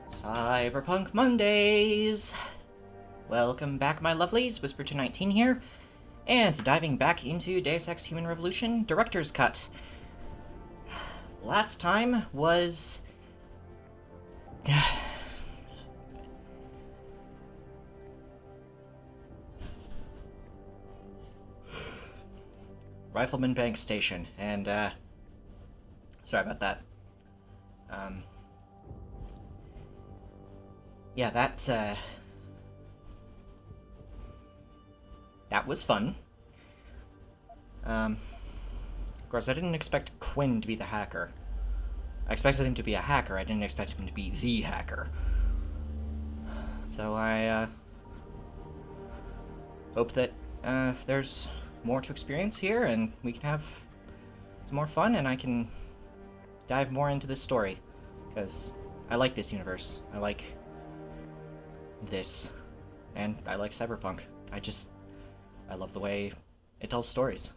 Cyberpunk Mondays! Welcome back, my lovelies. Whisper219 here, and diving back into Deus Ex Human Revolution Director's Cut. Last time was... Rifleman Bank Station, and, sorry about that. Yeah, that was fun. Of course, I didn't expect Quinn to be the hacker. I expected him to be a hacker, I didn't expect him to be the hacker. So I, hope that, there's more to experience here, and we can have some more fun, and I can dive more into this story. Because I like this universe. I like this. And I like Cyberpunk. I love the way it tells stories.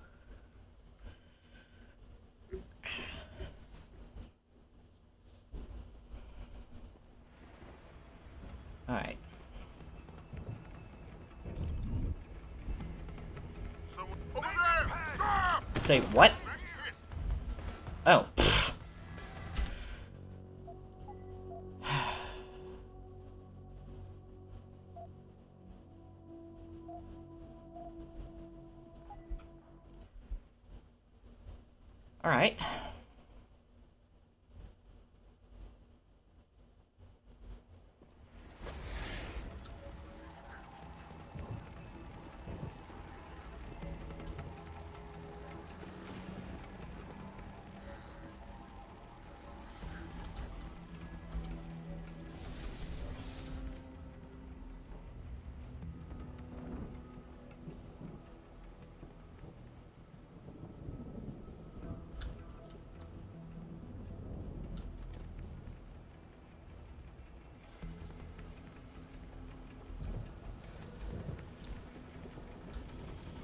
Alright. Over there! Stop! Say what? Oh. Alright.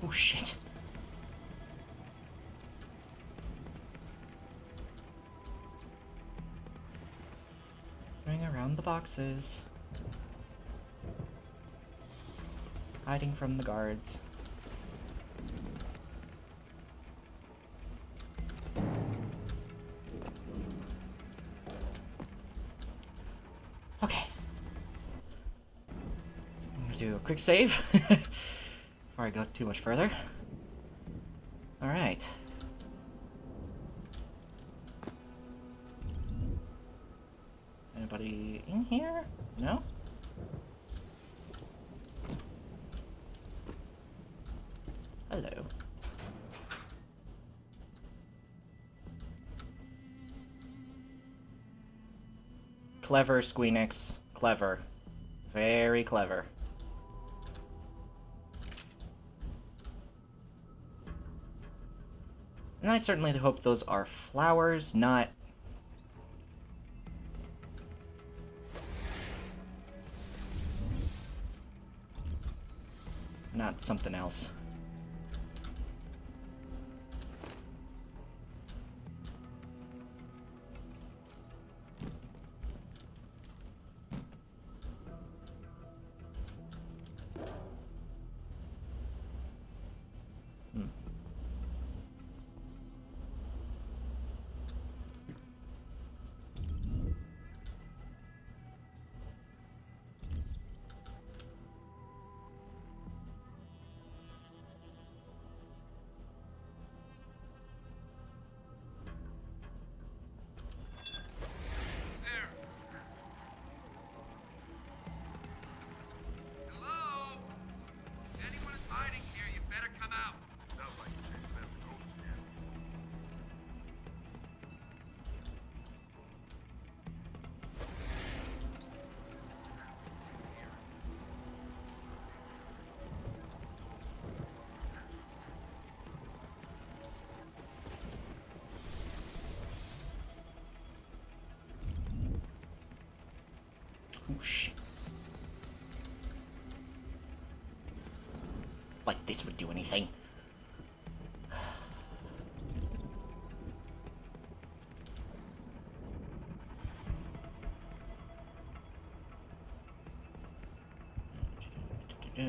Oh shit. Going around the boxes. Hiding from the guards. Okay. So I'm gonna do a quick save. Before I go too much further. Alright. Anybody in here? No? Hello. Clever, Squeenix. Clever. Very clever. And I certainly hope those are flowers, not... not something else. Oh shit. Like this would do anything. Drop.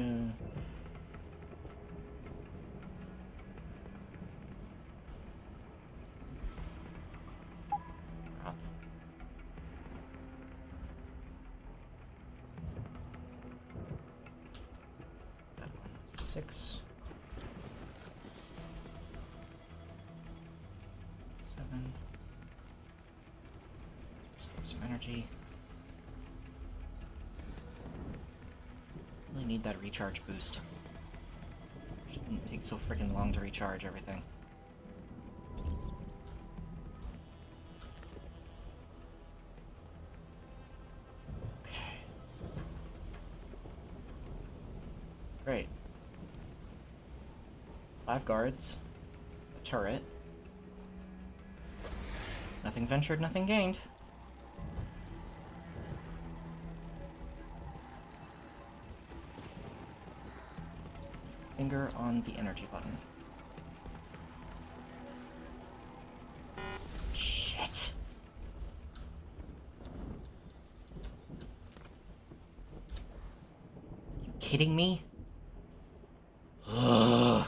That one. 6. 7. Store some energy. Really need that recharge boost. Shouldn't take so freaking long to recharge everything. Okay. Great. 5 guards. A turret. Nothing ventured, nothing gained. Finger on the energy button. Shit. You kidding me? Ugh.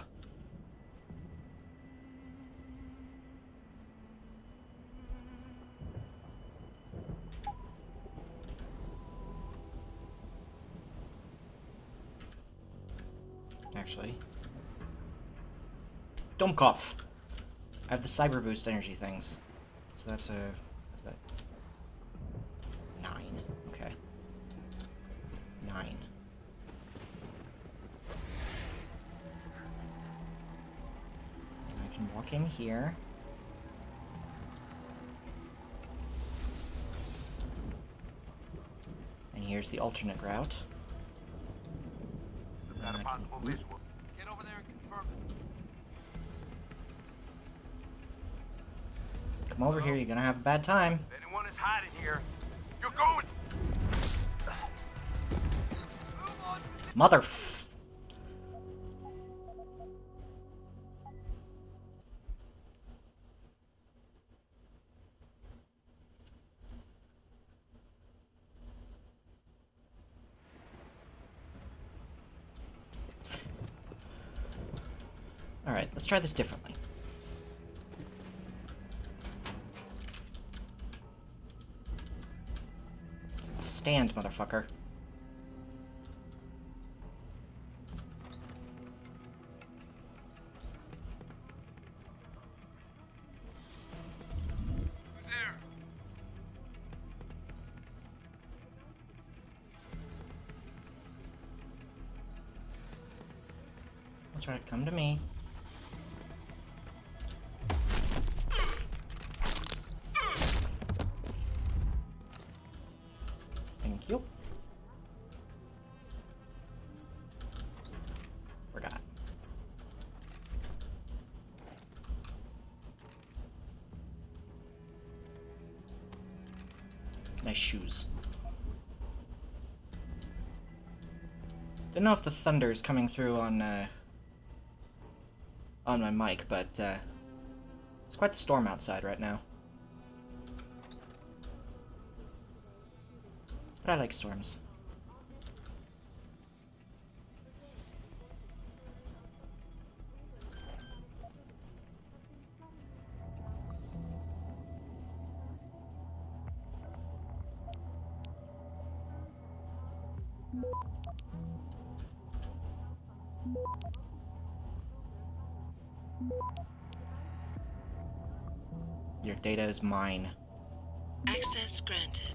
Actually. Don't cough. I have the cyber boost energy things. So that's a... what's that? 9. Okay. 9. And I can walk in here. And here's the alternate route. You've got a possible visual. Get over there and confirm it. Come over here, you're gonna have a bad time. If anyone is hiding here, you're going. Mother Alright, let's try this differently. Stand, motherfucker. Who's there? That's right, come to me. Thank you. Forgot. Nice shoes. Don't know if the thunder is coming through on my mic, but it's quite the storm outside right now. But I like storms. Your data is mine. Access granted.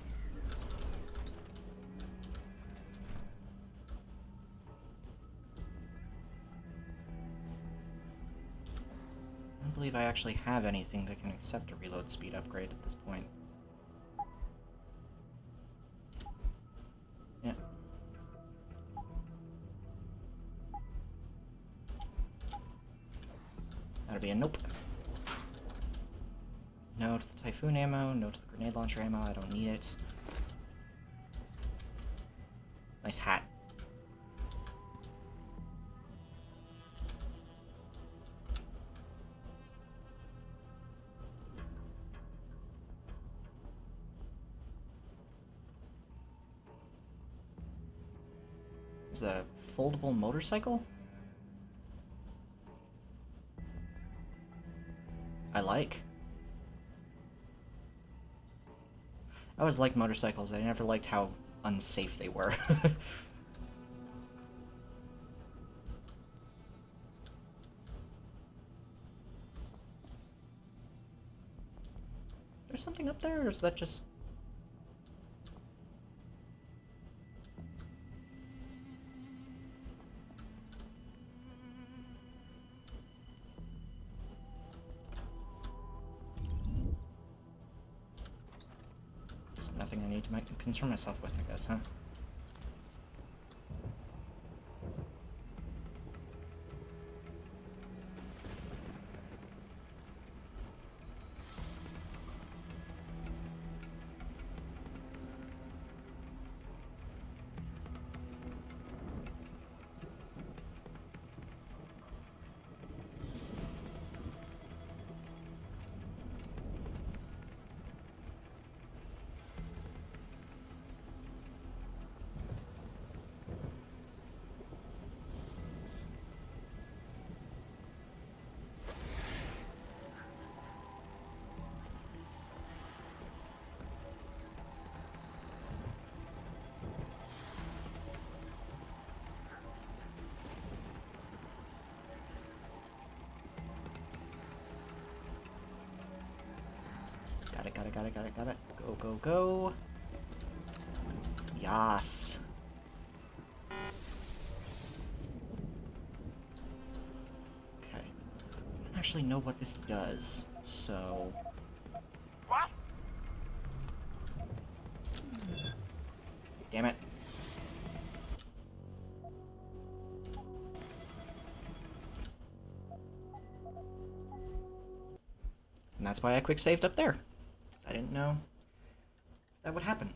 I don't believe I actually have anything that can accept a reload speed upgrade at this point. Yeah. That'll be a nope. No to the Typhoon ammo, no to the grenade launcher ammo, I don't need it. Nice hat. There's a foldable motorcycle? I like. I always liked motorcycles. I never liked how unsafe they were. There's something up there, or is that just... There's nothing I need to concern myself with, I guess, huh? Got it. Go. Yas. Okay. I don't actually know what this does, so... What? Damn it. And that's why I quick saved up there. I didn't know that would happen.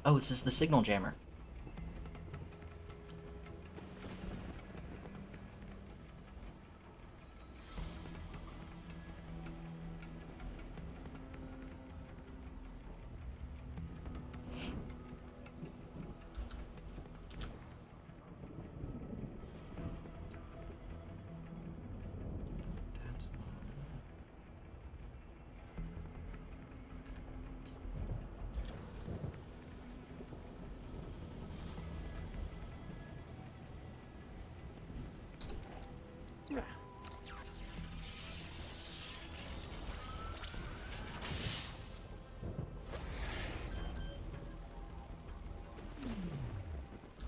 Oh, this is the signal jammer.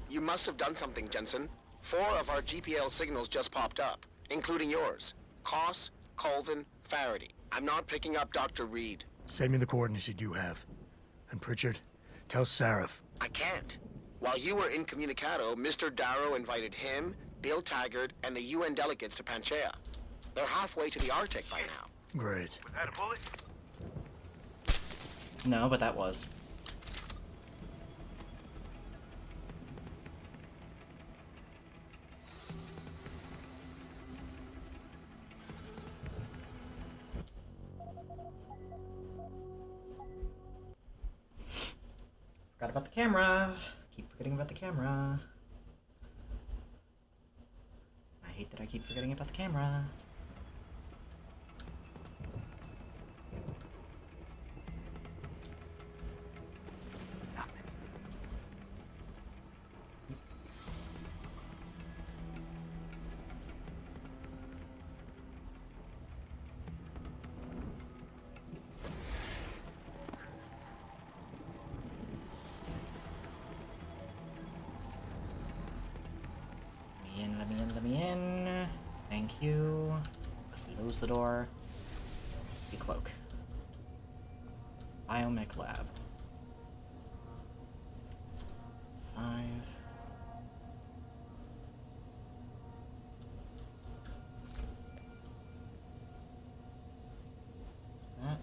You must have done something, Jensen. 4 of our GPL signals just popped up, including yours. Koss, Colvin, Faraday. I'm not picking up Dr. Reed. Send me the coordinates you do have. And Pritchard, tell Sarif. I can't. While you were incommunicado, Mr. Darrow invited him, Bill Taggart, and the UN delegates to Panchaea. They're halfway to the Arctic by now. Great. Was that a bullet? No, but that was. Forgot about the camera. Keep forgetting about the camera. I hate that I keep forgetting about the camera. Nothing. Let me in. Thank you. Close the door. The cloak. Biomech lab. 5. That.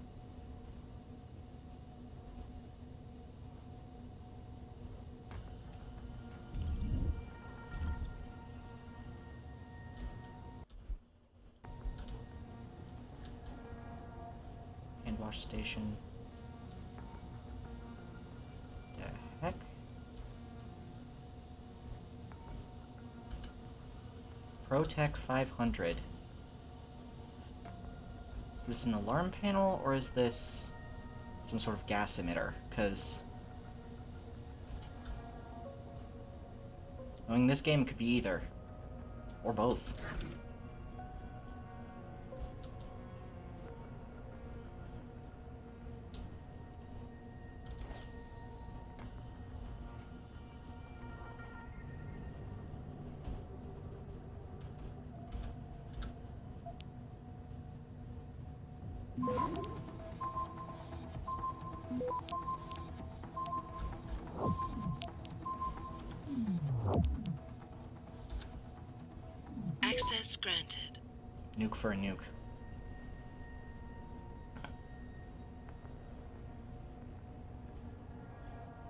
Hand wash station. ProTech 500. Is this an alarm panel, or is this some sort of gas emitter? Because knowing this game, it could be either. Or both. Access granted. Nuke for a nuke.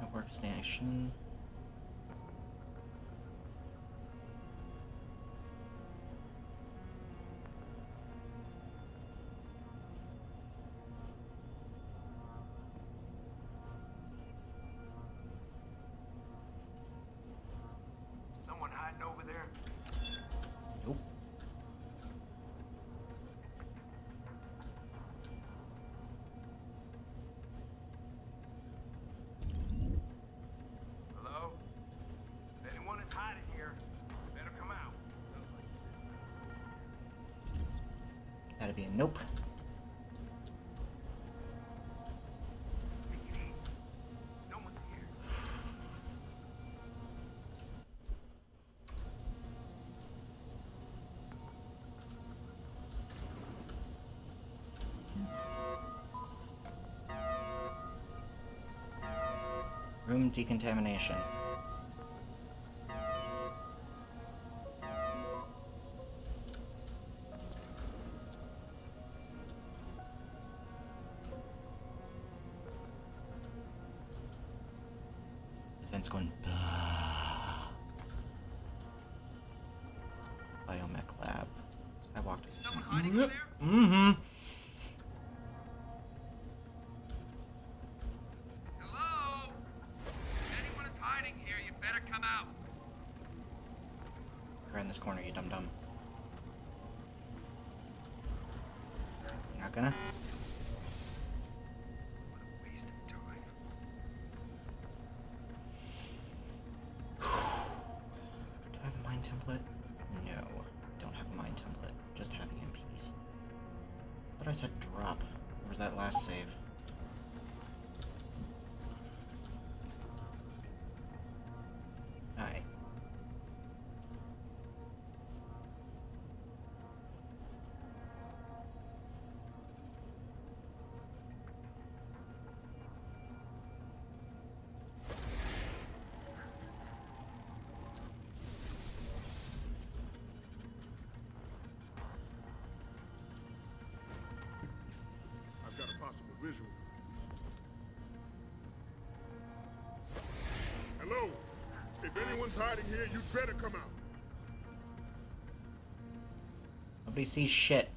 A workstation. Someone hiding over there? Nope. Hello? If anyone is hiding here, better come out. That'd be a nope. Take it easy. No one's here. Room decontamination. The vent's going. Biomech lab. I walked. Someone hiding over there? Mm-hmm. Hello? If anyone is hiding here, you better come out. Right in this corner, you dum dum. You're not gonna? What a waste of time. Do I have a mine template? No, don't have a mine template. Just have EMPs. I thought I said drop. Where was that last save? Aye. I've got a possible visual. Hello? If anyone's hiding here, you'd better come out. Nobody sees shit.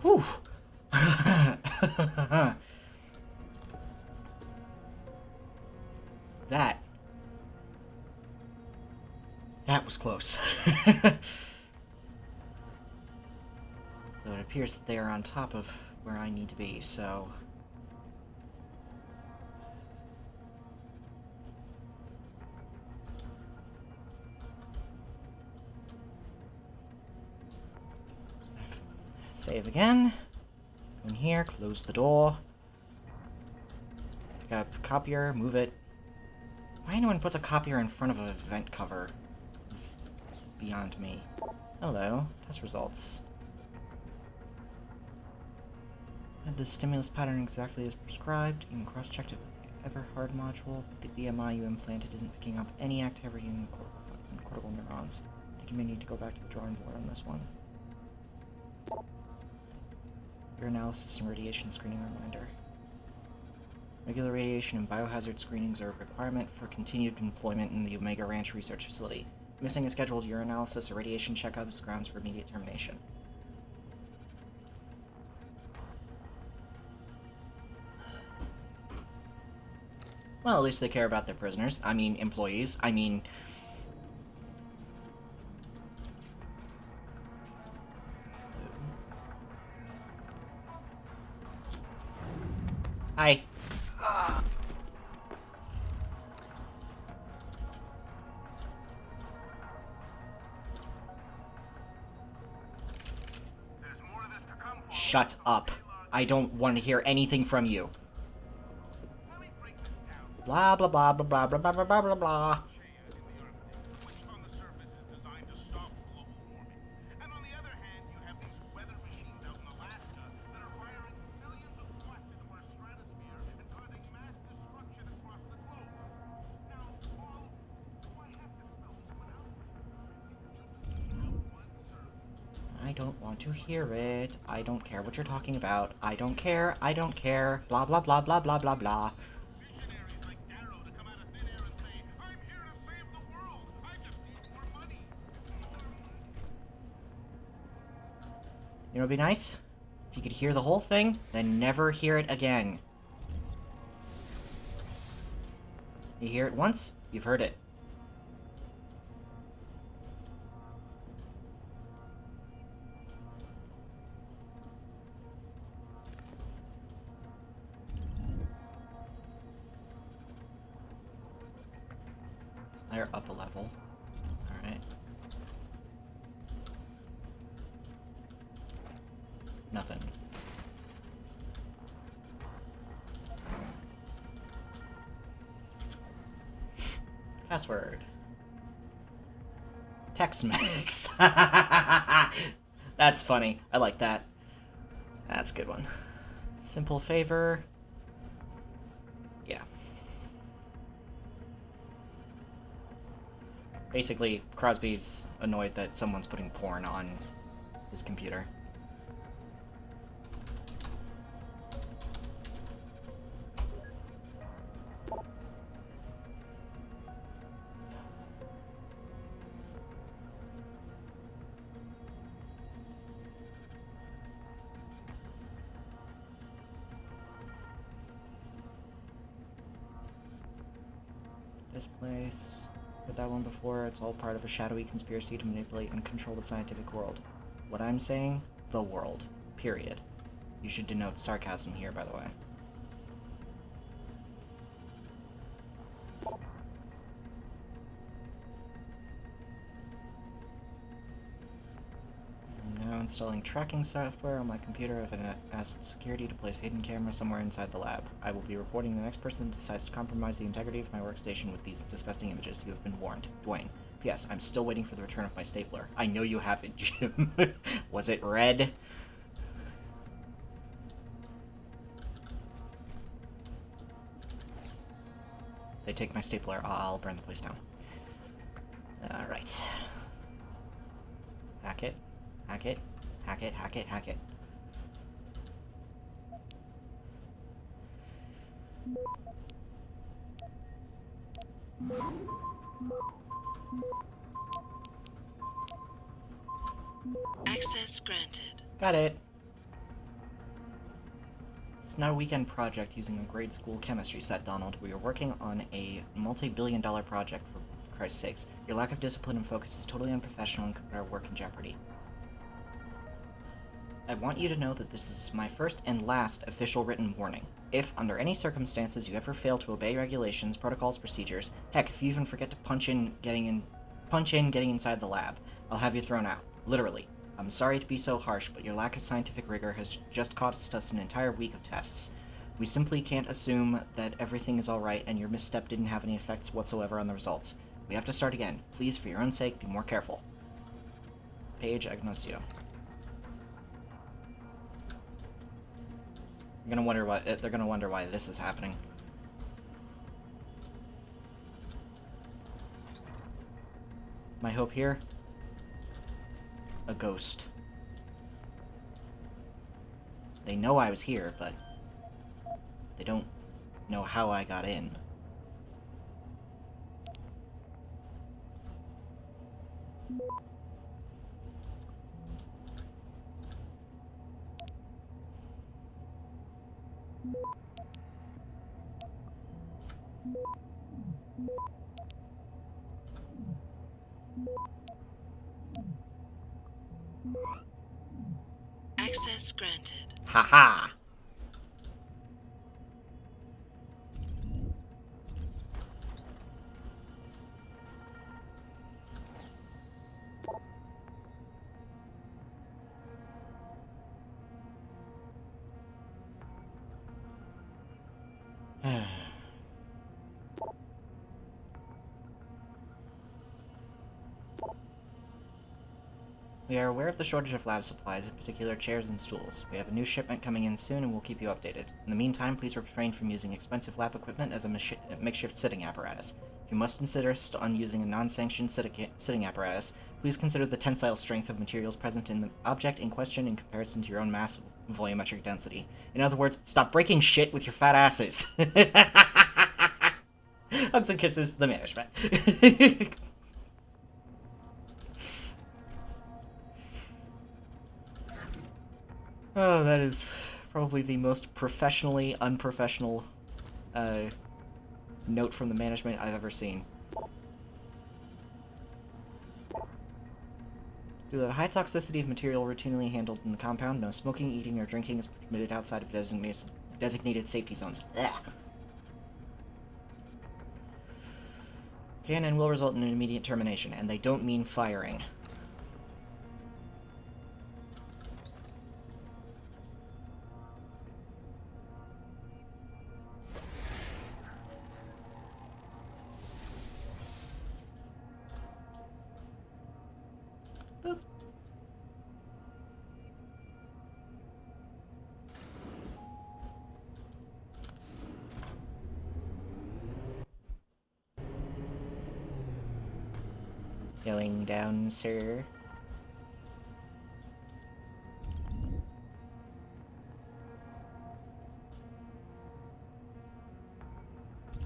Whew. That was close. Though it appears that they are on top of where I need to be, so... Save again. Go in here, close the door. Pick up copier, move it. Why anyone puts a copier in front of a vent cover is beyond me. Hello, test results. Had the stimulus pattern exactly as prescribed. Even cross-checked it with the Everhard module, but the BMI you implanted isn't picking up any activity in cortical neurons. I think you may need to go back to the drawing board on this one. Your analysis and radiation screening reminder. Regular radiation and biohazard screenings are a requirement for continued employment in the Omega Ranch Research Facility. Missing a scheduled urinalysis or radiation checkups, grounds for immediate termination. Well, at least they care about their prisoners. I mean, employees. I mean... Hi. Shut up. I don't want to hear anything from you. Blah, blah, blah, blah, blah, blah, blah, blah, blah, blah. Which on the surface is designed to stop global warming. And on the other hand, you have these weather machines out in Alaska that are firing millions of watts into our stratosphere and causing mass destruction across the globe. Now, Paul, do I have to spell this one out? I don't want to hear it. I don't care what you're talking about. I don't care. I don't care. Blah, blah, blah, blah, blah, blah, blah. Visionaries like Darrow to come out of thin air and say, I'm here to save the world. I just need more money. You know what'd be nice? If you could hear the whole thing, then never hear it again. You hear it once, you've heard it. They're up a level. Alright. Nothing. Password. Tex-Mex. That's funny. I like that. That's a good one. Simple favor. Yeah. Basically, Crosby's annoyed that someone's putting porn on his computer. This place. Heard that one before. It's all part of a shadowy conspiracy to manipulate and control the scientific world. What I'm saying? The world. Period. You should denote sarcasm here, by the way. I'm now installing tracking software on my computer. I've asked security to place a hidden camera somewhere inside the lab. I will be reporting the next person that decides to compromise the integrity of my workstation with these disgusting images. You have been warned. Dwayne. P.S. I'm still waiting for the return of my stapler. I know you have it, Jim. Was it red? They take my stapler, I'll burn the place down. Alright. Hack it. Hack it. Hack it, hack it, hack it. Access granted. Got it. It's not a weekend project using a grade school chemistry set, Donald. We are working on a multi-billion-dollar project, for Christ's sakes. Your lack of discipline and focus is totally unprofessional and could put our work in jeopardy. I want you to know that this is my first and last official written warning. If, under any circumstances, you ever fail to obey regulations, protocols, procedures, heck, if you even forget to punch in getting inside the lab, I'll have you thrown out. Literally. I'm sorry to be so harsh, but your lack of scientific rigor has just cost us an entire week of tests. We simply can't assume that everything is alright and your misstep didn't have any effects whatsoever on the results. We have to start again. Please, for your own sake, be more careful. Paige Agnocio. They're gonna wonder why this is happening. My hope here? A ghost. They know I was here, but they don't know how I got in. Access granted. Haha. We are aware of the shortage of lab supplies, in particular chairs and stools. We have a new shipment coming in soon and we'll keep you updated. In the meantime, please refrain from using expensive lab equipment as a makeshift sitting apparatus. If you must insist on using a non-sanctioned sitting apparatus, please consider the tensile strength of materials present in the object in question in comparison to your own mass volumetric density. In other words, stop breaking shit with your fat asses. Hugs and kisses, the management. Oh, that is probably the most professionally unprofessional note from the management I've ever seen. Due to the high toxicity of material routinely handled in the compound, no smoking, eating, or drinking is permitted outside of designated safety zones. Ugh. Can and will result in an immediate termination, and they don't mean firing. Boop. Going down, sir.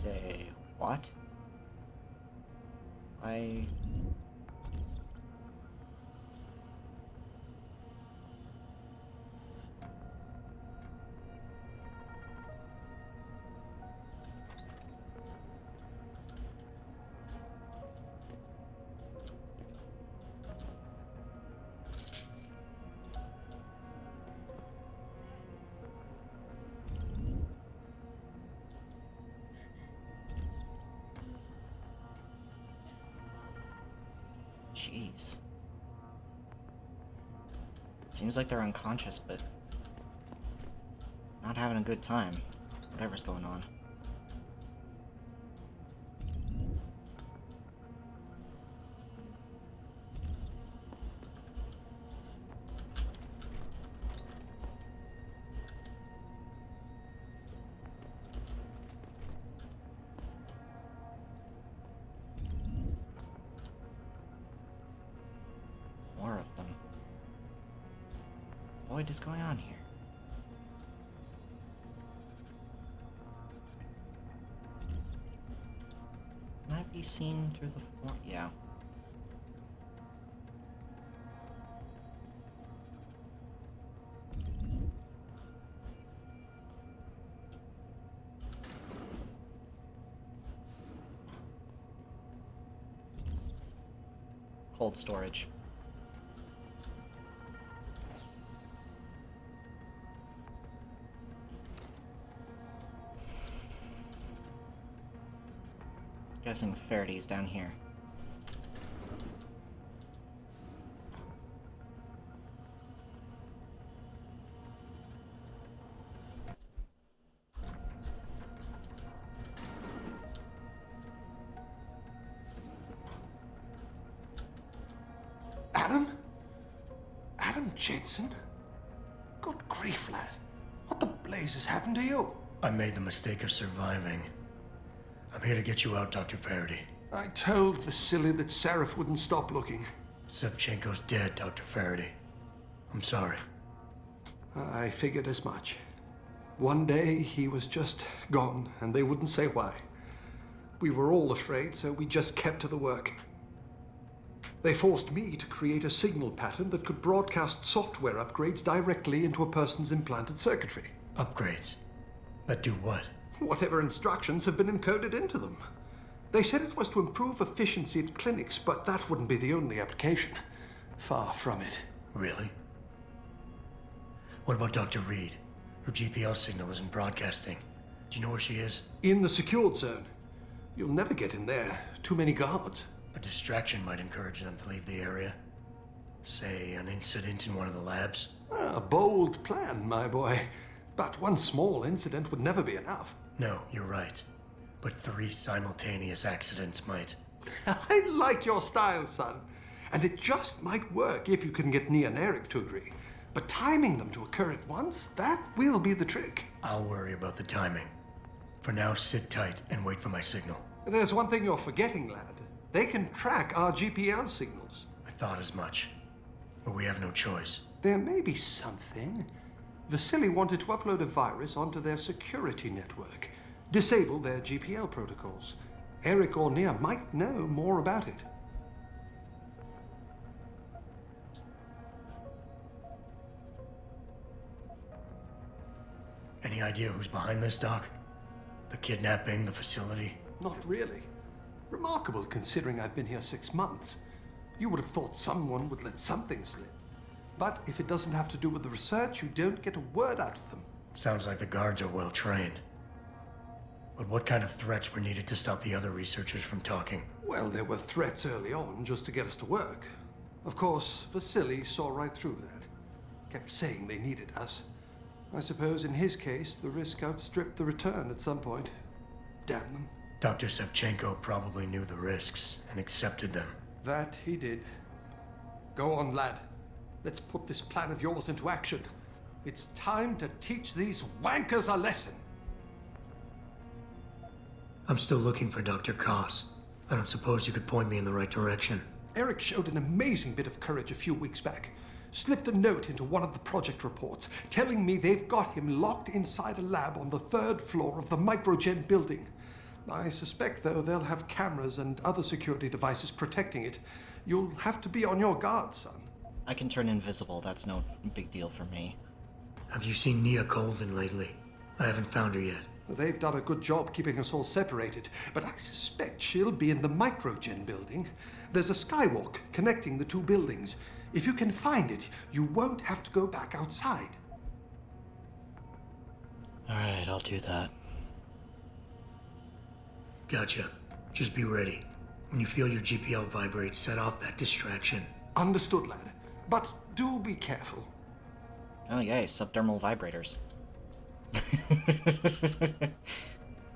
Say what? I... Jeez. Seems like they're unconscious, but not having a good time. Whatever's going on. More of them. What is going on here? Can I be seen through the floor? Yeah. Cold storage. Guessing Faraday's down here. Adam? Adam Jensen? Good grief, lad. What the blazes happened to you? I made the mistake of surviving. I'm here to get you out, Dr. Faraday. I told Vasily that Sarif wouldn't stop looking. Sevchenko's dead, Dr. Faraday. I'm sorry. I figured as much. One day he was just gone, and they wouldn't say why. We were all afraid, so we just kept to the work. They forced me to create a signal pattern that could broadcast software upgrades directly into a person's implanted circuitry. Upgrades? That do what? Whatever instructions have been encoded into them. They said it was to improve efficiency at clinics, but that wouldn't be the only application. Far from it. Really? What about Dr. Reed? Her GPL signal isn't broadcasting. Do you know where she is? In the secured zone. You'll never get in there. Too many guards. A distraction might encourage them to leave the area. Say, an incident in one of the labs. A bold plan, my boy. But one small incident would never be enough. No, you're right. But 3 simultaneous accidents might. I like your style, son. And it just might work if you can get Nia and Eric to agree. But timing them to occur at once, that will be the trick. I'll worry about the timing. For now, sit tight and wait for my signal. There's one thing you're forgetting, lad. They can track our GPL signals. I thought as much. But we have no choice. There may be something. Vasily wanted to upload a virus onto their security network, disable their GPL protocols. Eric or Nia might know more about it. Any idea who's behind this, Doc? The kidnapping, the facility? Not really. Remarkable considering I've been here 6 months. You would have thought someone would let something slip. But if it doesn't have to do with the research, you don't get a word out of them. Sounds like the guards are well trained. But what kind of threats were needed to stop the other researchers from talking? Well, there were threats early on just to get us to work. Of course, Vasily saw right through that. Kept saying they needed us. I suppose in his case, the risk outstripped the return at some point. Damn them. Dr. Sevchenko probably knew the risks and accepted them. That he did. Go on, lad. Let's put this plan of yours into action. It's time to teach these wankers a lesson. I'm still looking for Dr. Koss. I don't suppose you could point me in the right direction. Eric showed an amazing bit of courage a few weeks back. Slipped a note into one of the project reports, telling me they've got him locked inside a lab on the 3rd floor of the Microgen building. I suspect, though, they'll have cameras and other security devices protecting it. You'll have to be on your guard, son. I can turn invisible, that's no big deal for me. Have you seen Nia Colvin lately? I haven't found her yet. They've done a good job keeping us all separated, but I suspect she'll be in the Microgen building. There's a skywalk connecting the 2 buildings. If you can find it, you won't have to go back outside. Alright, I'll do that. Gotcha. Just be ready. When you feel your GPL vibrate, set off that distraction. Understood, lad. But do be careful. Oh yay, subdermal vibrators.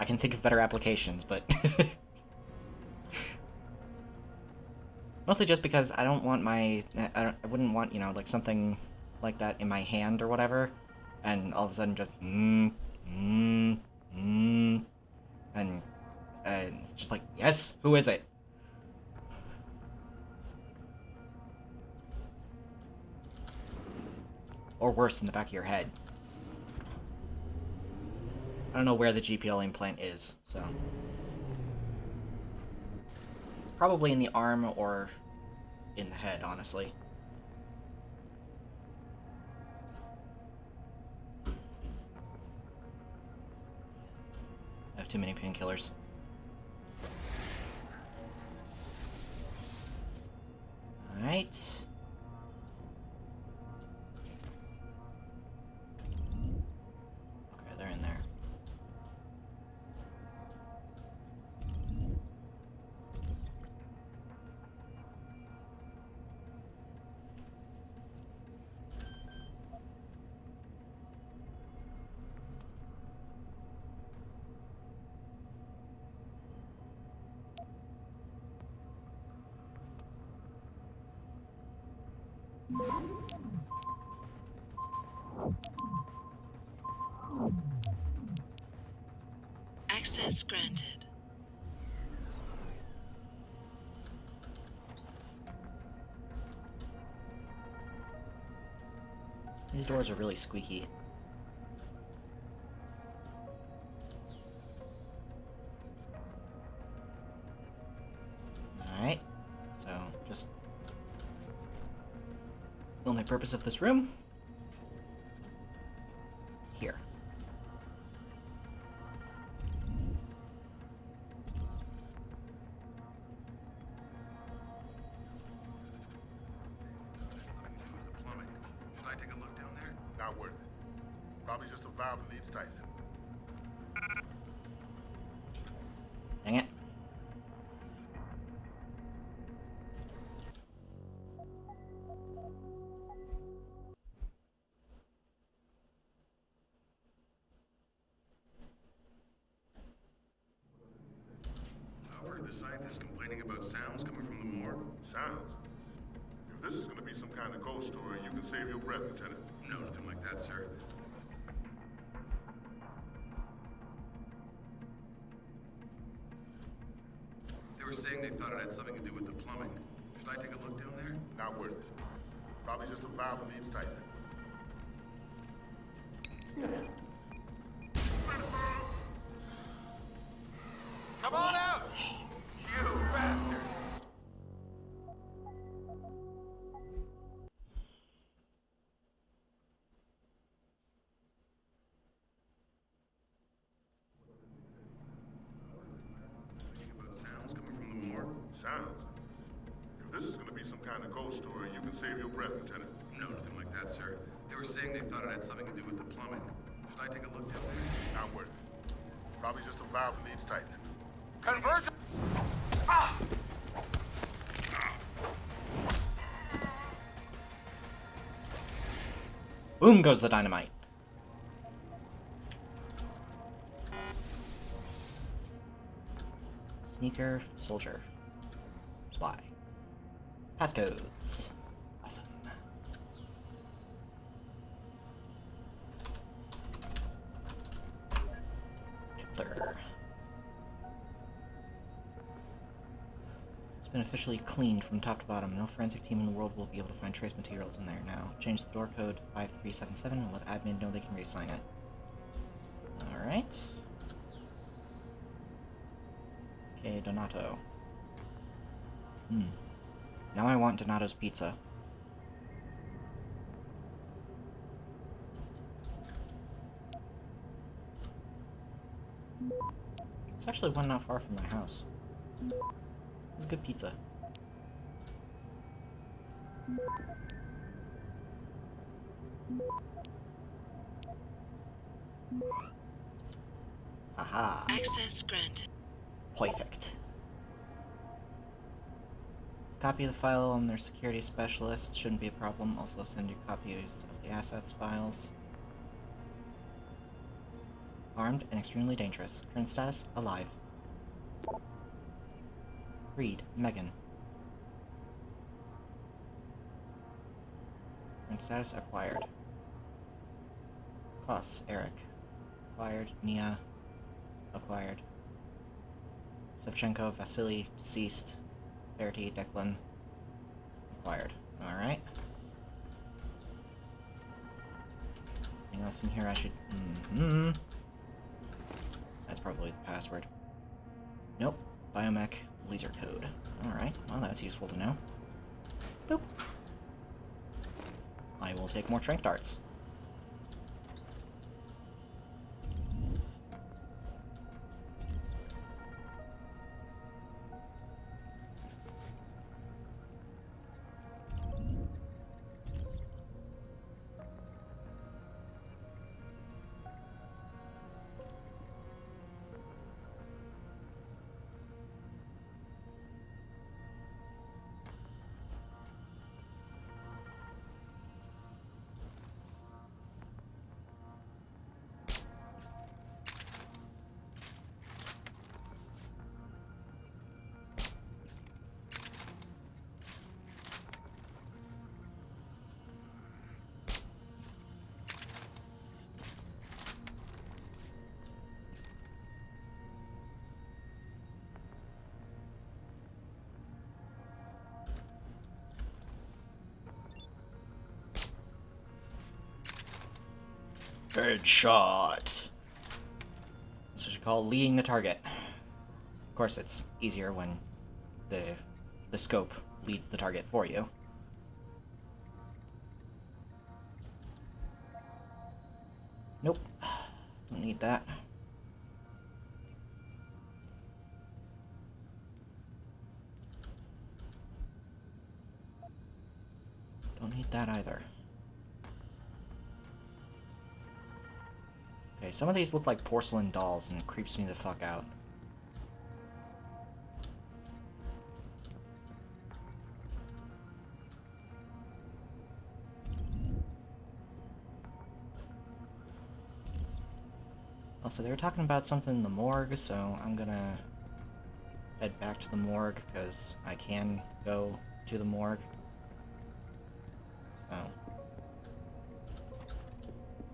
I can think of better applications, but... Mostly just because I don't want my... I wouldn't want, you know, like something like that in my hand or whatever, and all of a sudden just... and it's just like, yes, who is it? Or worse, in the back of your head. I don't know where the GPL implant is, so... Probably in the arm or in the head, honestly. I have too many painkillers. Alright. Okay, they're in there. Access granted. These doors are really squeaky. Alright, so just... The only purpose of this room? Here. Not worth it. Probably just a valve that needs tightening. Dang it. I've heard the scientists complaining about sounds coming from the morgue. Sounds? If this is gonna be some kind of ghost story, you can save your breath, Lieutenant. No, nothing like that, sir. They were saying they thought it had something to do with the plumbing. Should I take a look down there? Not worth it. Probably just a valve that needs tightening. Come on out! You bastard! Sounds coming from the morgue? Sounds? If this is gonna be some kind of ghost story, you can save your breath, Lieutenant. No, nothing like that, sir. They were saying they thought it had something to do with the plumbing. Should I take a look down there? Not worth it. Probably just a valve that needs tightening. Conversion! Ah! Boom goes the dynamite. Sneaker, soldier, spy. Passcodes. Awesome. Kepler. It's been officially cleaned from top to bottom. No forensic team in the world will be able to find trace materials in there now. Change the door code 5377 and let admin know they can re-sign it. Alright. Okay, Donato. Now I want Donato's pizza. There's actually one not far from my house. It's good pizza. Haha. Access granted. Perfect. Copy of the file on their security specialist. Shouldn't be a problem. Also send you copies of the assets files. Armed and extremely dangerous. Current status, alive. Reed, Megan. Current status, acquired. Koss, Eric. Acquired. Nia. Acquired. Sevchenko, Vasily, deceased. Verity, Declan. Acquired. Alright. Anything else in here I should... That's probably the password. Nope. Biomech laser code. Alright, well that's useful to know. Boop. I will take more trank darts. Headshot. That's what you call leading the target. Of course, it's easier when the scope leads the target for you. Nope. Don't need that. Don't need that either. Okay, some of these look like porcelain dolls and it creeps me the fuck out. Also, they were talking about something in the morgue, so I'm gonna head back to the morgue, because I can go to the morgue. So,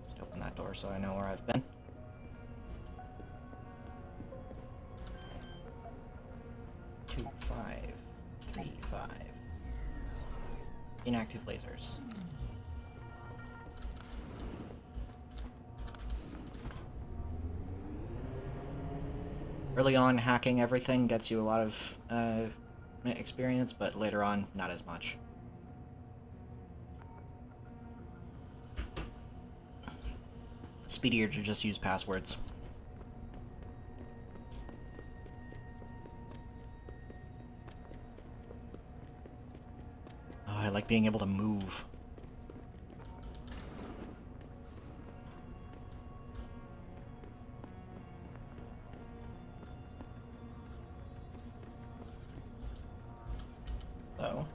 just open that door so I know where I've been. Two, 5, 3, 5. Inactive lasers. Early on, hacking everything gets you a lot of experience, but later on, not as much. Speedier to just use passwords. Oh, I like being able to move. Though.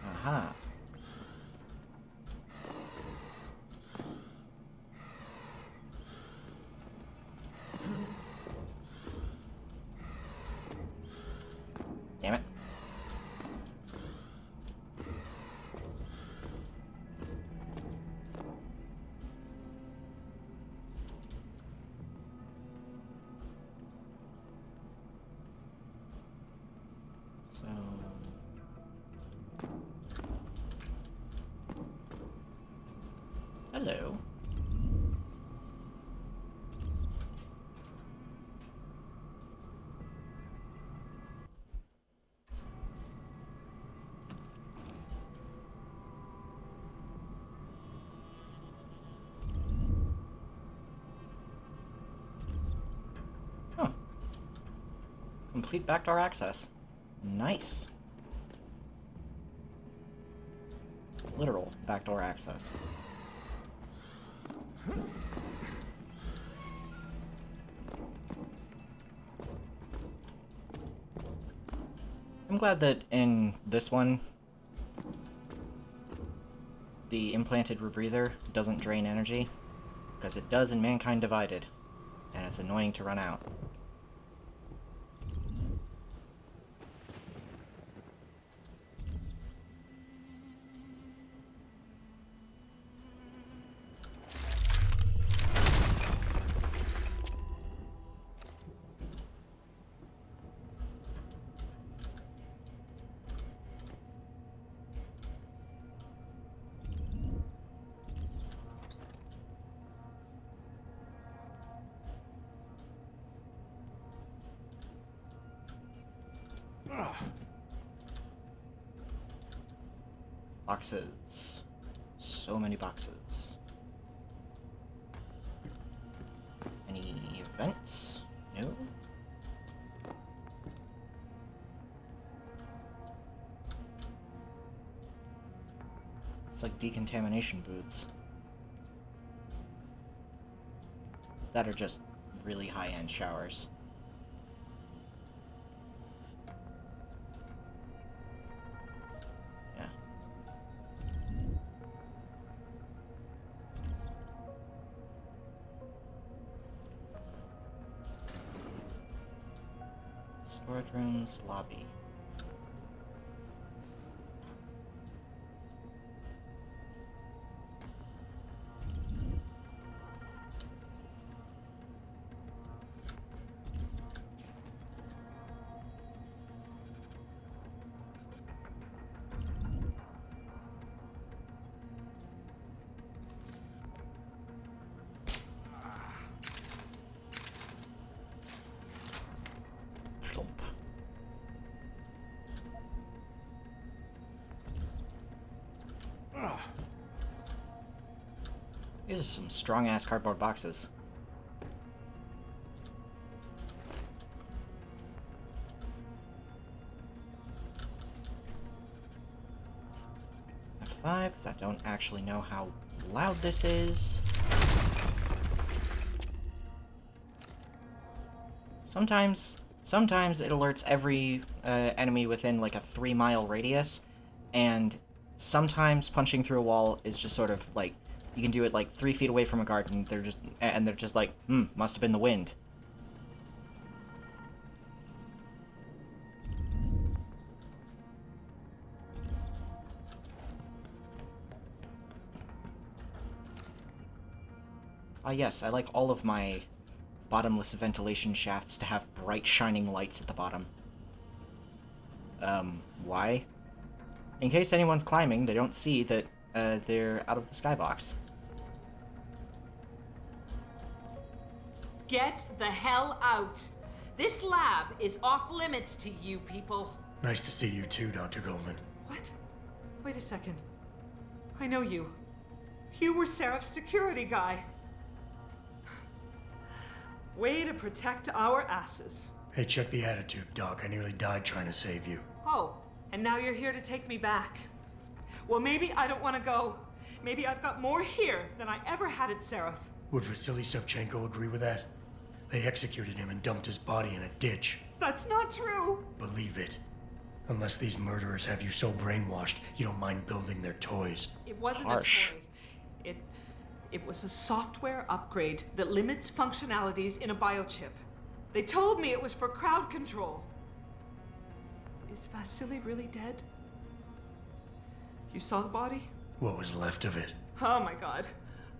Aha. Damn it. So... Hello. Huh. Complete backdoor access. Nice. Literal backdoor access. I'm glad that in this one, the implanted rebreather doesn't drain energy, because it does in Mankind Divided, and it's annoying to run out. Boxes. So many boxes. Any events? No? It's like decontamination booths. That are just really high-end showers. Yeah. Storage rooms, lobby. Thump. These are some strong-ass cardboard boxes. 5, because I don't actually know how loud this is. Sometimes it alerts every enemy within like a 3-mile radius, and sometimes punching through a wall is just sort of like, you can do it like 3 feet away from a guard, and they're just like, must have been the wind. Ah yes, I like all of my bottomless ventilation shafts to have bright shining lights at the bottom. Why? In case anyone's climbing, they don't see that they're out of the skybox. Get the hell out! This lab is off limits to you people. Nice to see you too, Dr. Goldman. What? Wait a second. I know you. You were Seraph's security guy. Way to protect our asses. Hey, check the attitude, Doc. I nearly died trying to save you. Oh, and now you're here to take me back. Well, maybe I don't want to go. Maybe I've got more here than I ever had at Seraph. Would Vasily Savchenko agree with that? They executed him and dumped his body in a ditch. That's not true. Believe it. Unless these murderers have you so brainwashed, you don't mind building their toys. It wasn't Harsh. a toy. It was a software upgrade that limits functionalities in a biochip. They told me it was for crowd control. Is Vasily really dead? You saw the body? What was left of it? Oh my god.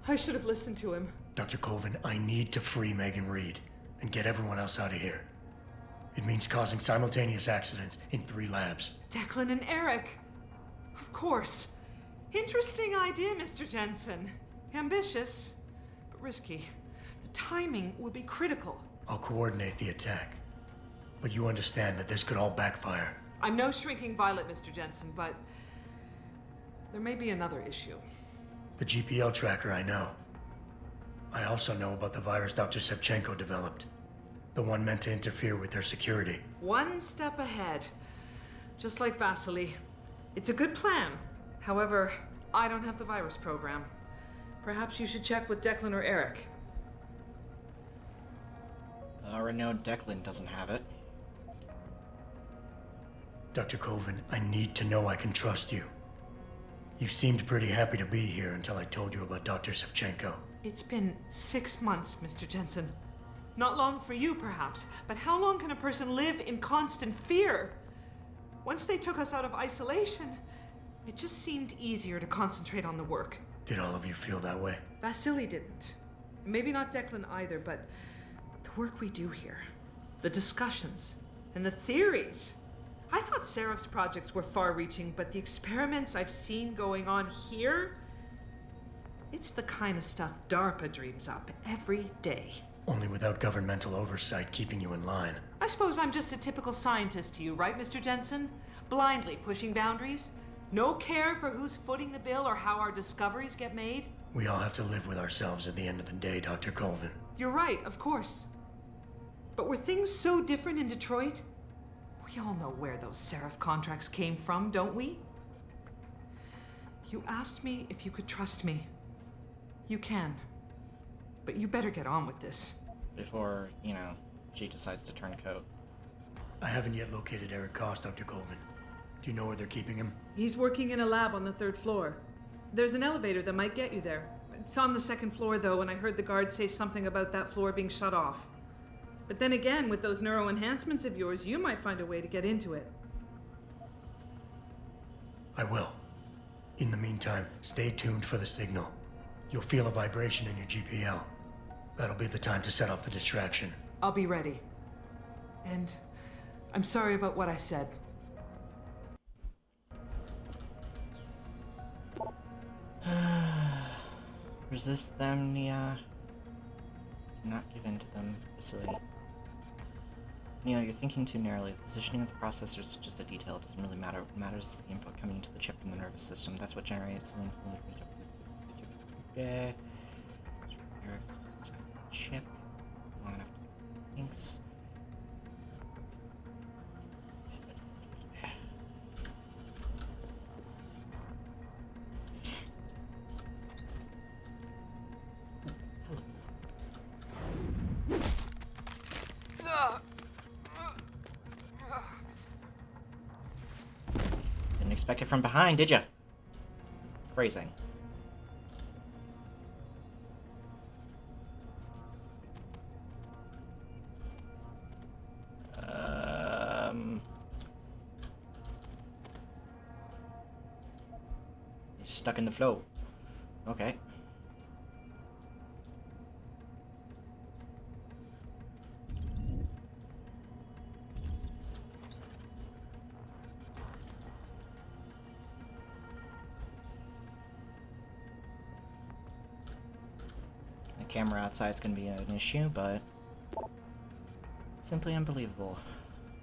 I should have listened to him. Dr. Colvin, I need to free Megan Reed and get everyone else out of here. It means causing simultaneous accidents in 3 labs. Declan and Eric. Of course. Interesting idea, Mr. Jensen. Ambitious, but risky. The timing will be critical. I'll coordinate the attack. But you understand that this could all backfire. I'm no shrinking violet, Mr. Jensen, but there may be another issue. The GPL tracker, I know. I also know about the virus Dr. Savchenko developed. The one meant to interfere with their security. One step ahead. Just like Vasily. It's a good plan. However, I don't have the virus program. Perhaps you should check with Declan or Eric. I already know Declan doesn't have it. Dr. Colvin, I need to know I can trust you. You seemed pretty happy to be here until I told you about Dr. Savchenko. It's been 6 months, Mr. Jensen. Not long for you, perhaps, but how long can a person live in constant fear? Once they took us out of isolation, it just seemed easier to concentrate on the work. Did all of you feel that way? Vasily didn't. Maybe not Declan either, but the work we do here, the discussions, and the theories. I thought Seraph's projects were far-reaching, but the experiments I've seen going on here, it's the kind of stuff DARPA dreams up every day. Only without governmental oversight keeping you in line. I suppose I'm just a typical scientist to you, right, Mr. Jensen? Blindly pushing boundaries? No care for who's footing the bill or how our discoveries get made? We all have to live with ourselves at the end of the day, Dr. Colvin. You're right, of course. But were things so different in Detroit? We all know where those Seraph contracts came from, don't we? You asked me if you could trust me. You can. But you better get on with this. Before, she decides to turn coat. I haven't yet located Eric Koss, Dr. Colvin. Do you know where they're keeping him? He's working in a lab on the 3rd floor. There's an elevator that might get you there. It's on the 2nd floor, though, and I heard the guard say something about that floor being shut off. But then again, with those neuro enhancements of yours, you might find a way to get into it. I will. In the meantime, stay tuned for the signal. You'll feel a vibration in your GPL. That'll be the time to set off the distraction. I'll be ready. And I'm sorry about what I said. Resist them, Nia. Do not give in to them, Vasily. Nia, you're thinking too narrowly. The positioning of the processor is just a detail. It doesn't really matter. What matters is the input coming into the chip from the nervous system. That's what generates the fluid. Chip. Long enough to thinks. expect it from behind, did ya? Phrasing. He's stuck in the flow. Okay. The camera outside's gonna be an issue, but simply unbelievable.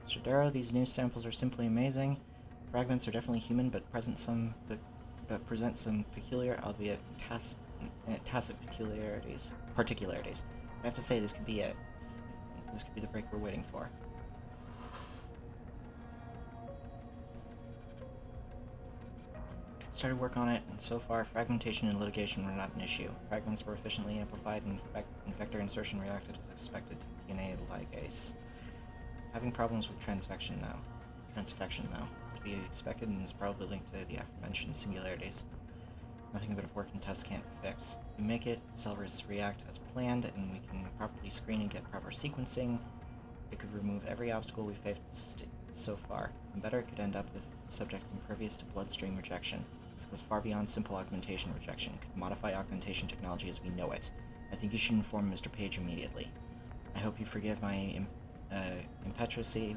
Mr. Darrow, these new samples are simply amazing. Fragments are definitely human, but present some peculiar, albeit tacit particularities. I have to say, this could be it. This could be the break we're waiting for. Started work on it, and so far, fragmentation and litigation were not an issue. Fragments were efficiently amplified, and infector insertion reacted as expected to DNA ligase. Having problems with transfection now. Transfection, though, is to be expected and is probably linked to the aforementioned singularities. Nothing a bit of work and tests can't fix. We make it, cells react as planned, and we can properly screen and get proper sequencing. It could remove every obstacle we've faced so far, and better, it could end up with subjects impervious to bloodstream rejection. This goes far beyond simple augmentation rejection. It could modify augmentation technology as we know it. I think you should inform Mr. Page immediately. I hope you forgive my impetuosity,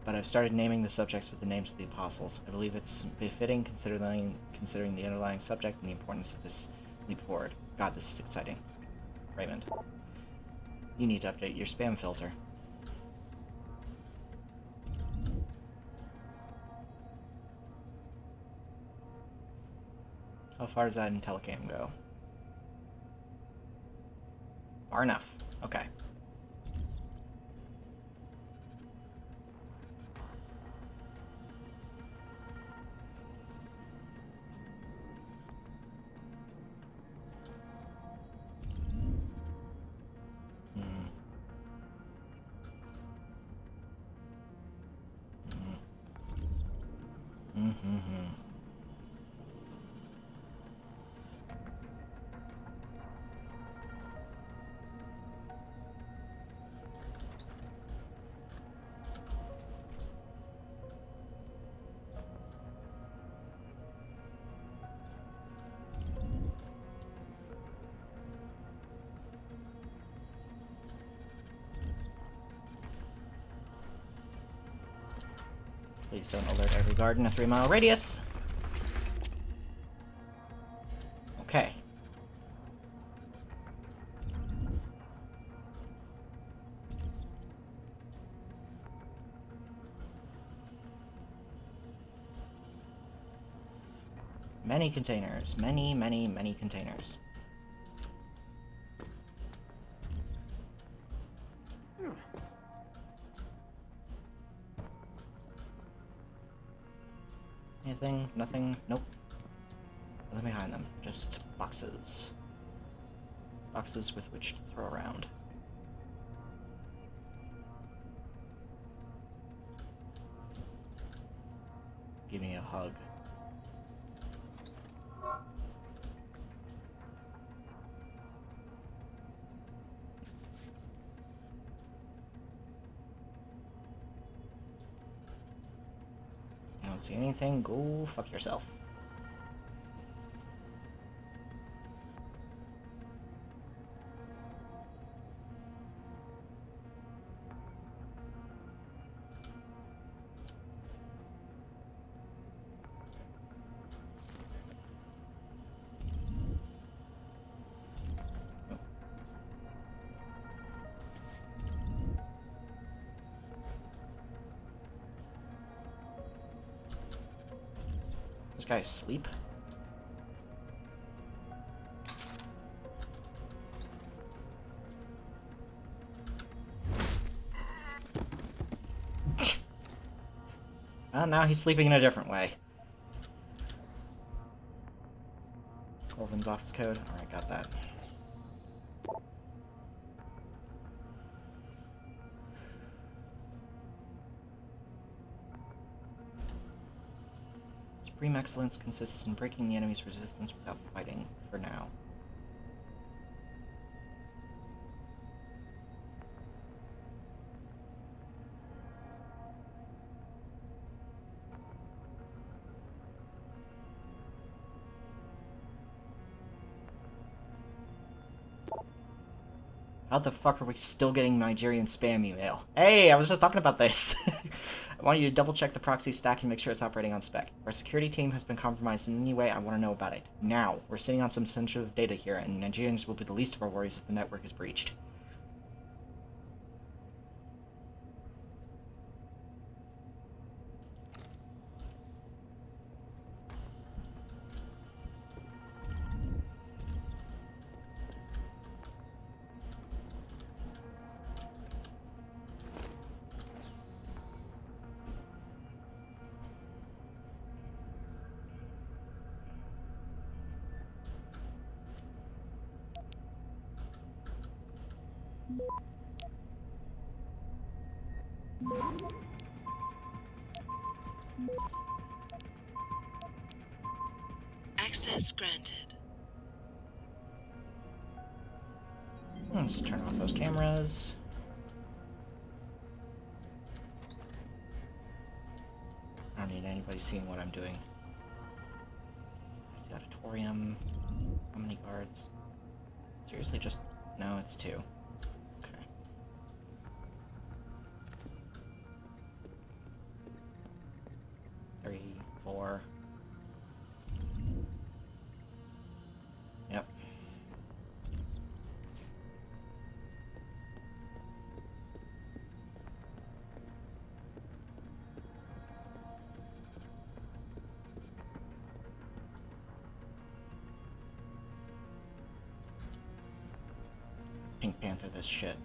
but I've started naming the subjects with the names of the apostles. I believe it's befitting considering the underlying subject and the importance of this leap forward. God, this is exciting. Raymond. You need to update your spam filter. How far does that in telecam go? Far enough. Okay. Please don't alert every guard in a 3-mile radius. Okay. Many containers. Many, many, many containers. Anything? Nothing? Nope. Nothing behind them. Just boxes. Boxes with which to throw around. Give me a hug. See anything? Go fuck yourself. This guy asleep? Well, now he's sleeping in a different way. Colvin's office code. Alright, got that. Supreme excellence consists in breaking the enemy's resistance without fighting, for now. How the fuck are we still getting Nigerian spam email? Hey, I was just talking about this. I want you to double check the proxy stack and make sure it's operating on spec. Our security team has been compromised in any way. I want to know about it. Now, we're sitting on some sensitive data here, and Nigerians will be the least of our worries if the network is breached. Access granted. Let's turn off those cameras. I don't need anybody seeing what I'm doing. There's the auditorium. How many guards? Seriously, just... No, it's 2. Okay. 3, 4... Yep. Pink Panther this shit.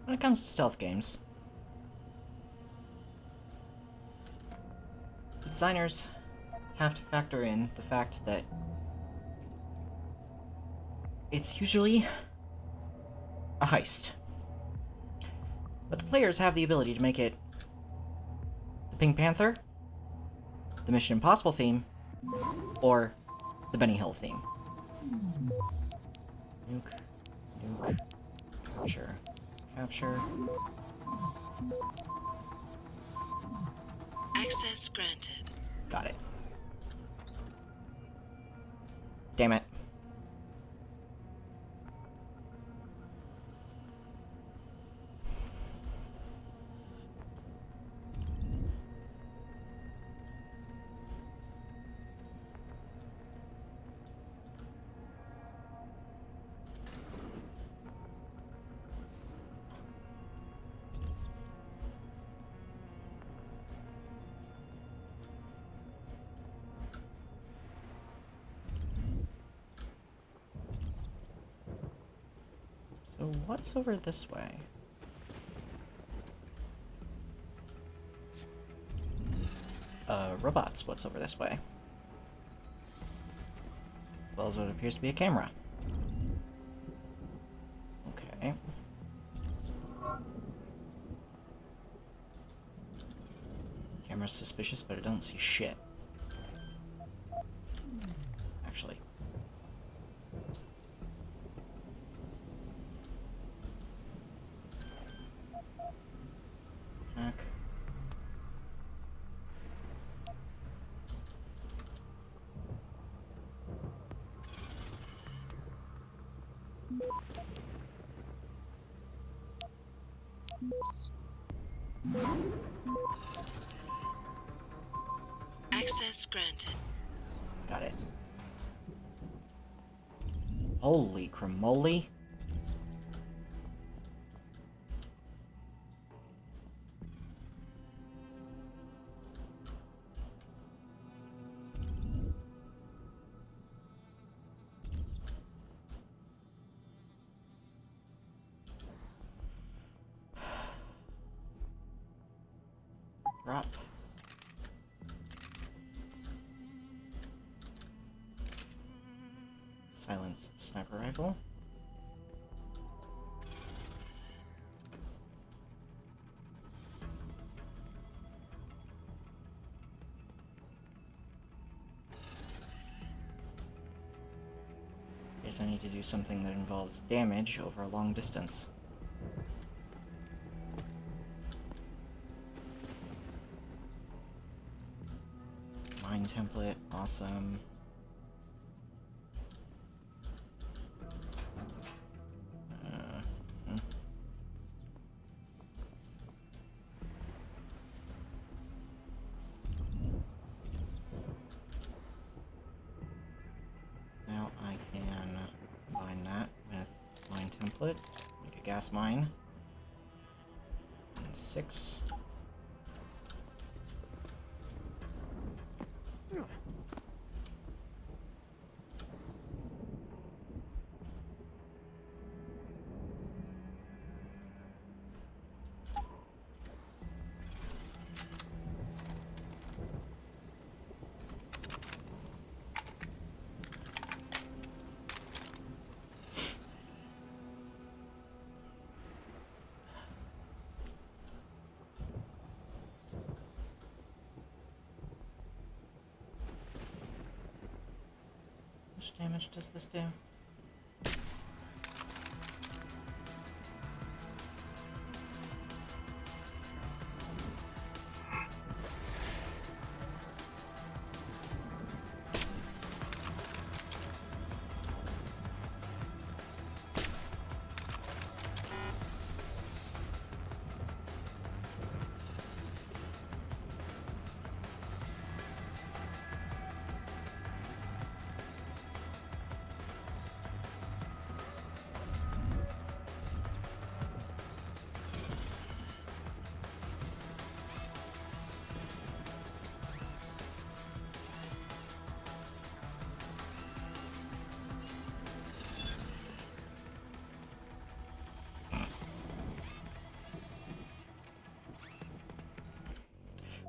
When it comes to stealth games, the designers have to factor in the fact that it's usually a heist. But the players have the ability to make it the Pink Panther, the Mission Impossible theme, or the Benny Hill theme. Nuke, nuke, capture. Capture. Access granted. Got it. Damn it. So what's over this way? Robots, what's over this way? As well as what appears to be a camera. Okay. Camera's suspicious, but I don't see shit. Actually. Hack. Access granted. Got it. Holy cramoly. Drop. Silenced sniper rifle. Guess I need to do something that involves damage over a long distance. Mine template, awesome. Now I can combine that with mine template, make a gas mine. And 6. How much damage does this do?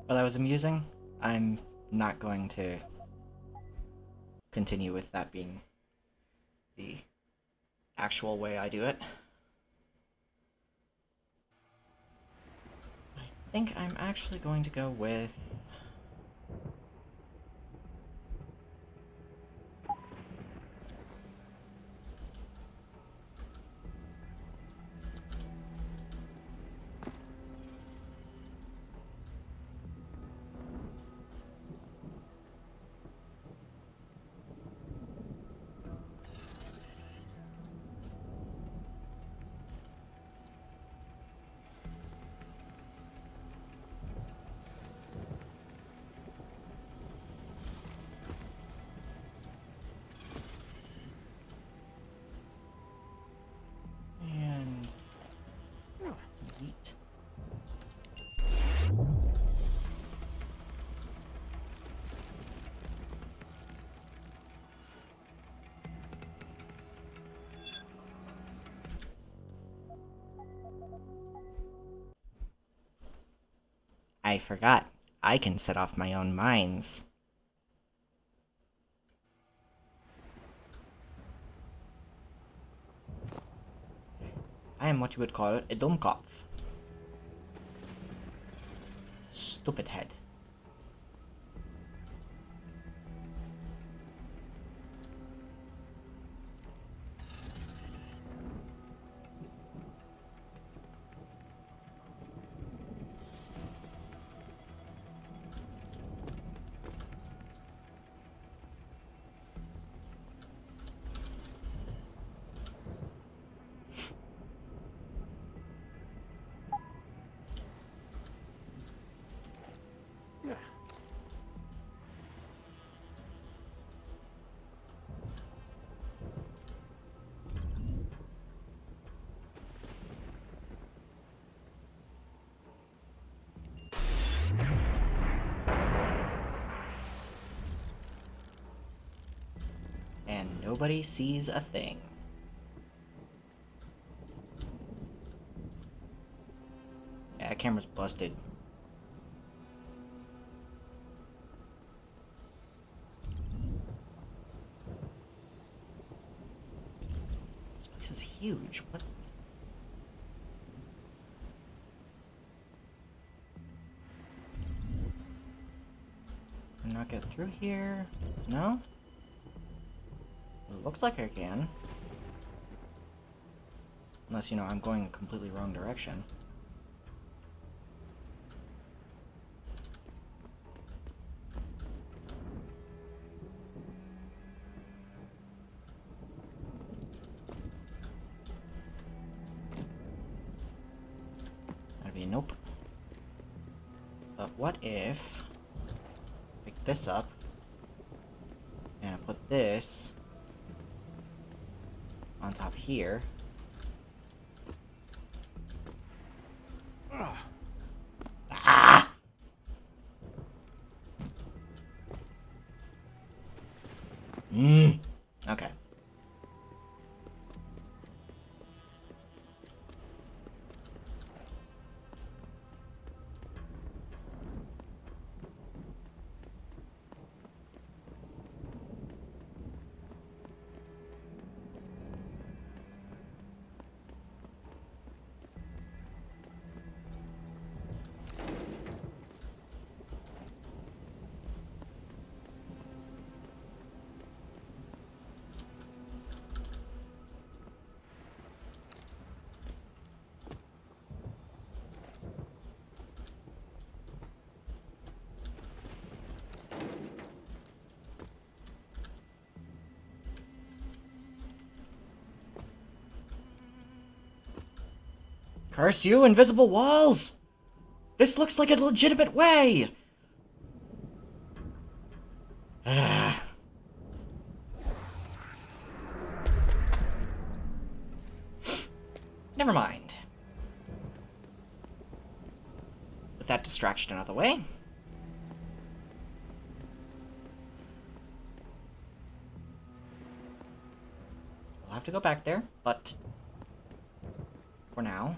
Well, that was amusing. I'm not going to continue with that being the actual way I do it. I think I'm actually going to go with... and... Yeet. I forgot. I can set off my own mines. I am what you would call a Dummkopf. Stupid head. And nobody sees a thing. Yeah, camera's busted. This place is huge. What? Can I not get through here? No? It looks like I can. Unless, you know, I'm going completely wrong direction. That'd be a nope. But what if I pick this up and I put this on top here? Ah! Okay. Curse you, invisible walls! This looks like a legitimate way! Never mind. With that distraction out of the way. We'll have to go back there, but for now,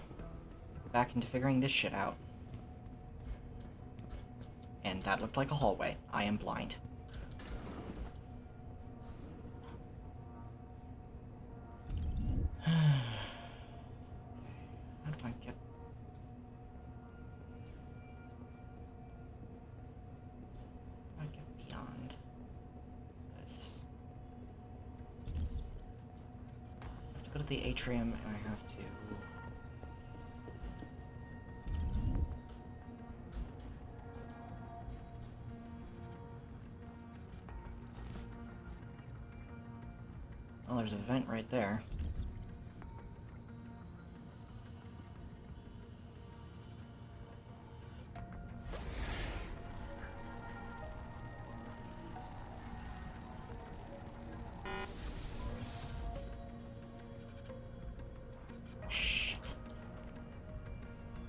back into figuring this shit out. And that looked like a hallway. I am blind. How do I get... How do I get beyond this? I have to go to the atrium and I have to... Oh, there's a vent right there. Shit.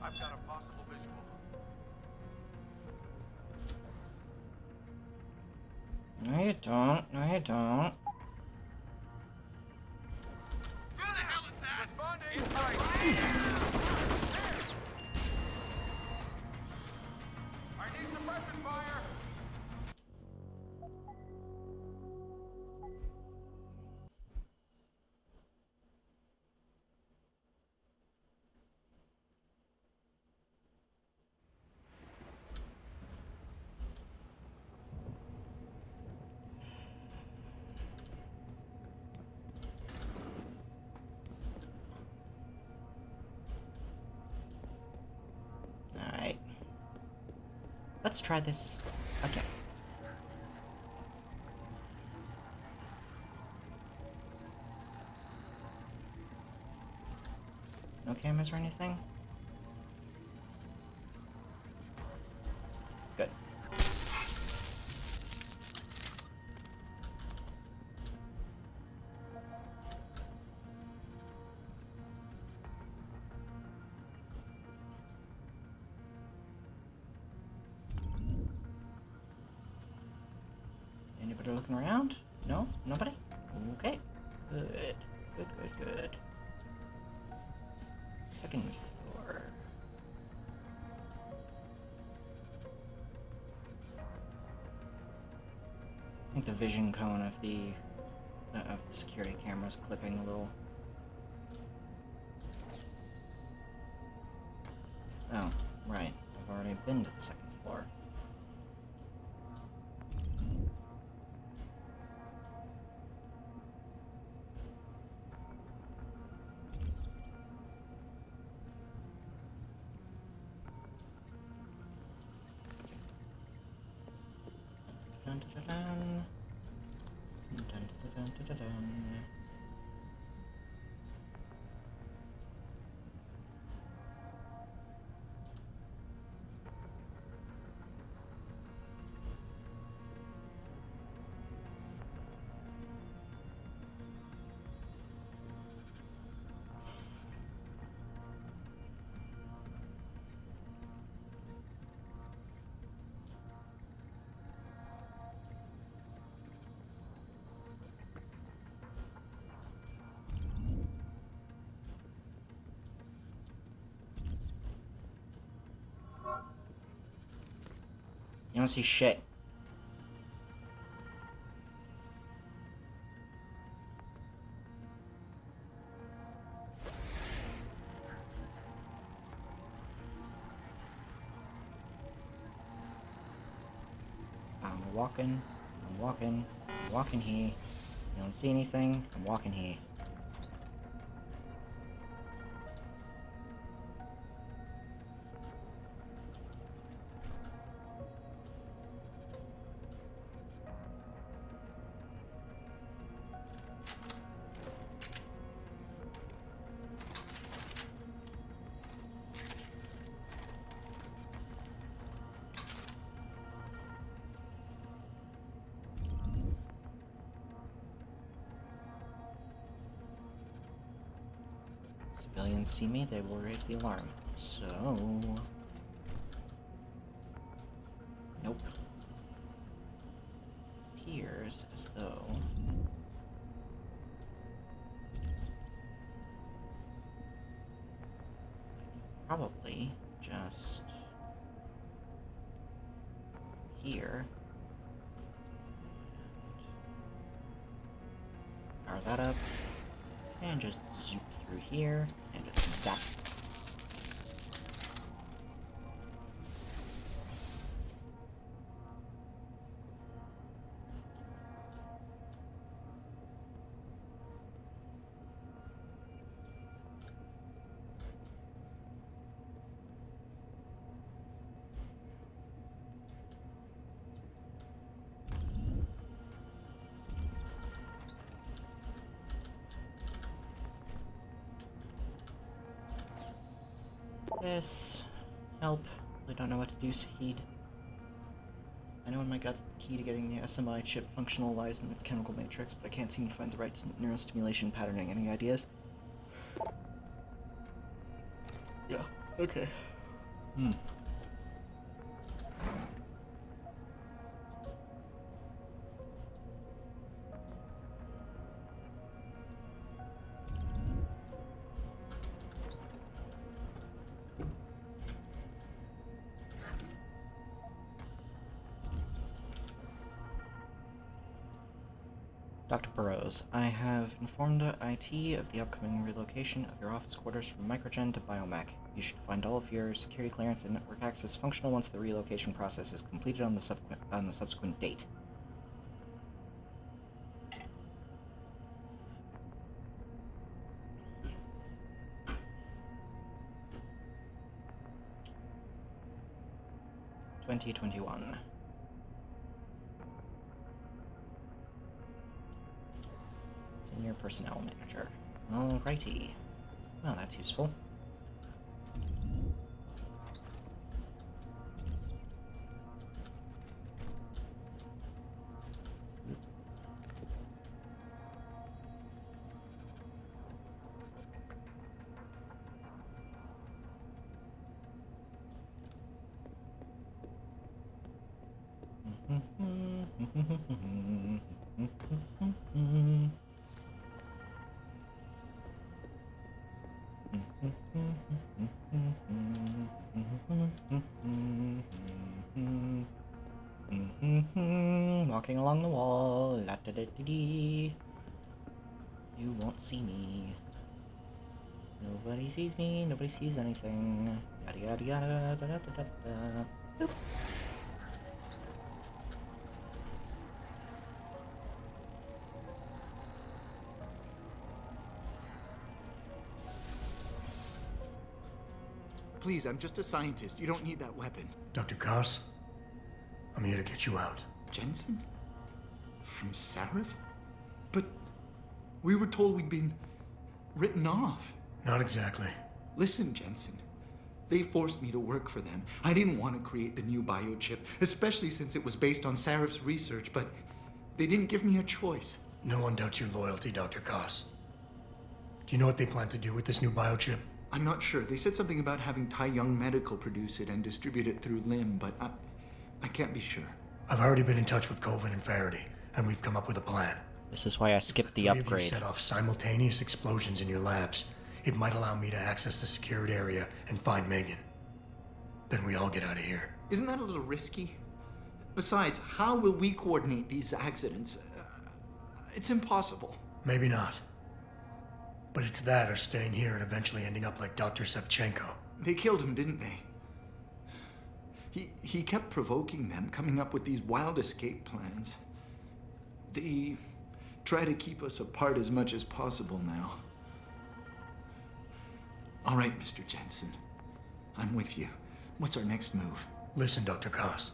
I've got a possible visual. No, you don't. No, you don't. Who the hell is that? Responding! I need suppression fire! Alright. Let's try this again. No cameras or anything? Good. Anybody looking around? No? Nobody? Okay. Good. Good, good, good. Second floor. I think the vision cone of the security camera's clipping a little. Oh, right. I've already been to the second floor. Dun, dun, dun, dun. Dun, dun, dun, dun, dun, dun. You don't see shit. I'm walking here. You don't see anything, I'm walking here. Civilians see me, they will raise the alarm. So... Nope. Appears as though... Probably just... here. Power that up. And just zoop through here, and just zap. This. Help. I don't know what to do, Sahid. I know in my gut the key to getting the SMI chip functional lies in its chemical matrix, but I can't seem to find the right neurostimulation patterning. Any ideas? Yeah, okay. Dr. Burrows, I have informed IT of the upcoming relocation of your office quarters from Microgen to Biomech. You should find all of your security clearance and network access functional once the relocation process is completed on the subsequent date. (2021) Senior Personnel Manager. Alrighty. Well, that's useful. Walking along the wall. La da da dee. You won't see me. Nobody sees me. Nobody sees anything. Yada yada yada. Da da da da da. Boop. Please, I'm just a scientist. You don't need that weapon. Dr. Koss, I'm here to get you out. Jensen? From Sarif? But we were told we'd been written off. Not exactly. Listen, Jensen. They forced me to work for them. I didn't want to create the new biochip, especially since it was based on Sarif's research, but they didn't give me a choice. No one doubts your loyalty, Dr. Koss. Do you know what they plan to do with this new biochip? I'm not sure. They said something about having Tai Young Medical produce it and distribute it through LIM, but I can't be sure. I've already been in touch with Colvin and Faraday, and we've come up with a plan. This is why I skipped the Three of you upgrade. set off simultaneous explosions in your labs. It might allow me to access the secured area and find Megan. Then we all get out of here. Isn't that a little risky? Besides, how will we coordinate these accidents? It's impossible. Maybe not. But it's that or staying here and eventually ending up like Dr. Sevchenko. They killed him, didn't they? He kept provoking them, coming up with these wild escape plans. They try to keep us apart as much as possible now. All right, Mr. Jensen. I'm with you. What's our next move? Listen, Dr. Koss.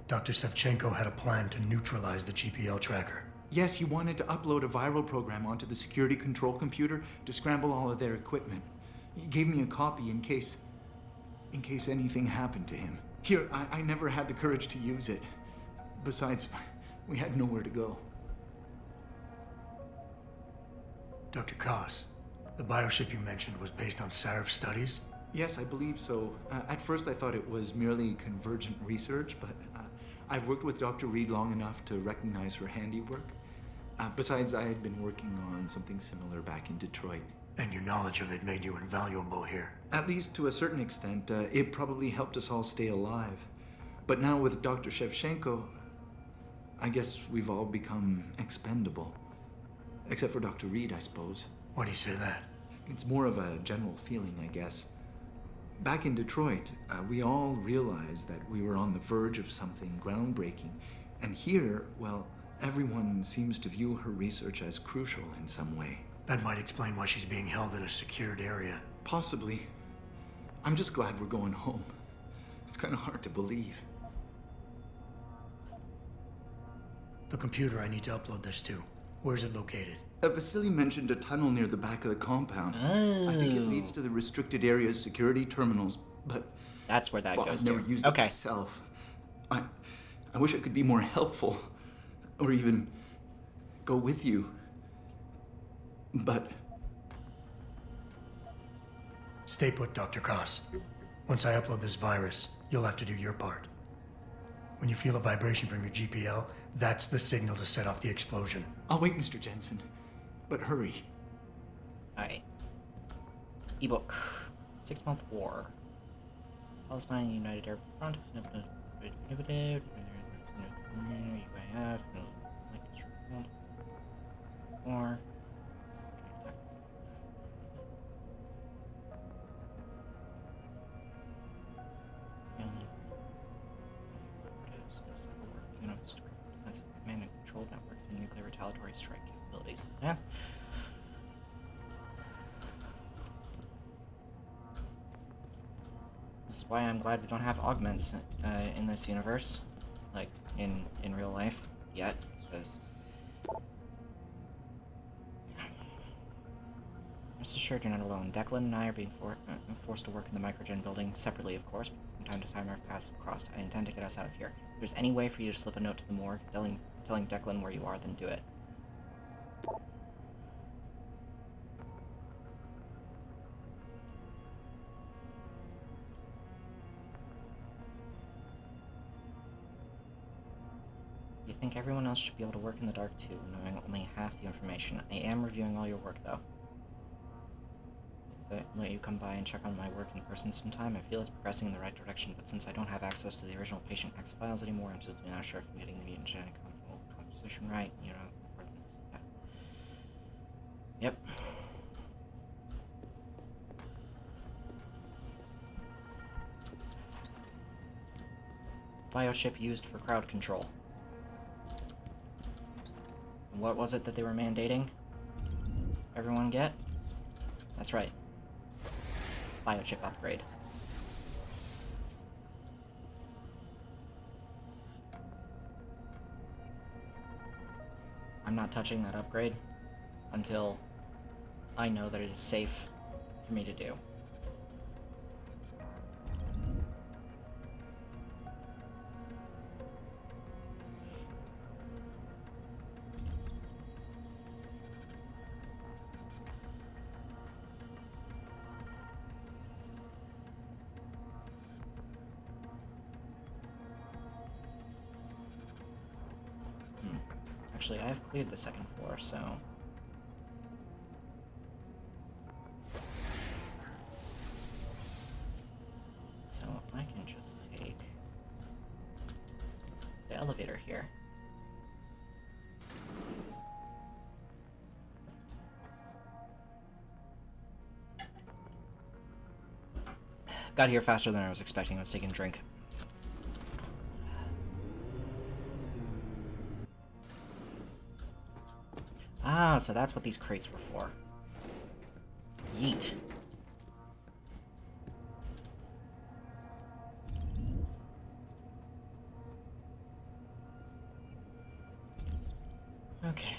Dr. Sevchenko had a plan to neutralize the GPL tracker. Yes, he wanted to upload a viral program onto the security control computer to scramble all of their equipment. He gave me a copy in case anything happened to him. Here, I never had the courage to use it. Besides, we had nowhere to go. Dr. Koss, the biochip you mentioned was based on Sarif studies? Yes, I believe so. At first, I thought it was merely convergent research, but I've worked with Dr. Reed long enough to recognize her handiwork. Besides, I had been working on something similar back in Detroit. And your knowledge of it made you invaluable here. At least to a certain extent, it probably helped us all stay alive. But now with Dr. Shevchenko, I guess we've all become expendable. Except for Dr. Reed, I suppose. Why do you say that? It's more of a general feeling, I guess. Back in Detroit, we all realized that we were on the verge of something groundbreaking. And here, well, everyone seems to view her research as crucial in some way. That might explain why she's being held in a secured area. Possibly. I'm just glad we're going home. It's kind of hard to believe. The computer I need to upload this to, where's it located? Vasily mentioned a tunnel near the back of the compound. I think it leads to the restricted area's security terminals, but... That's where that well, goes I've never to. used Okay. it myself. I wish I could be more helpful, or even go with you. But... Stay put, Dr. Koss. Once I upload this virus, you'll have to do your part. When you feel a vibration from your GPL, that's the signal to set off the explosion. I'll wait, Mr. Jensen. But hurry. Alright. Ebook. 6-month war. Palestine United Arab Front. UAF. War. Units, defensive command and control networks, and nuclear retaliatory strike capabilities. Yeah. This is why I'm glad we don't have augments in this universe, like in real life yet, because rest assured you're not alone. Declan and I are being forced to work in the Microgen building separately, of course. From time to time, our paths have crossed. I intend to get us out of here. If there's any way for you to slip a note to the morgue telling Declan where you are, then do it. You think everyone else should be able to work in the dark too, knowing only half the information. I am reviewing all your work, though. let you come by and check on my work in person sometime. I feel it's progressing in the right direction, but since I don't have access to the original patient X files anymore, I'm simply not sure if I'm getting the mutant genetic composition right. You know. Yeah. Yep. Biochip used for crowd control. And what was it that they were mandating? Everyone get? That's right. Biochip upgrade. I'm not touching that upgrade until I know that it is safe for me to do. Actually, I've cleared the second floor, so... So I can just take the elevator here. Got here faster than I was expecting. I was taking a drink. Ah, so that's what these crates were for. Yeet. Okay.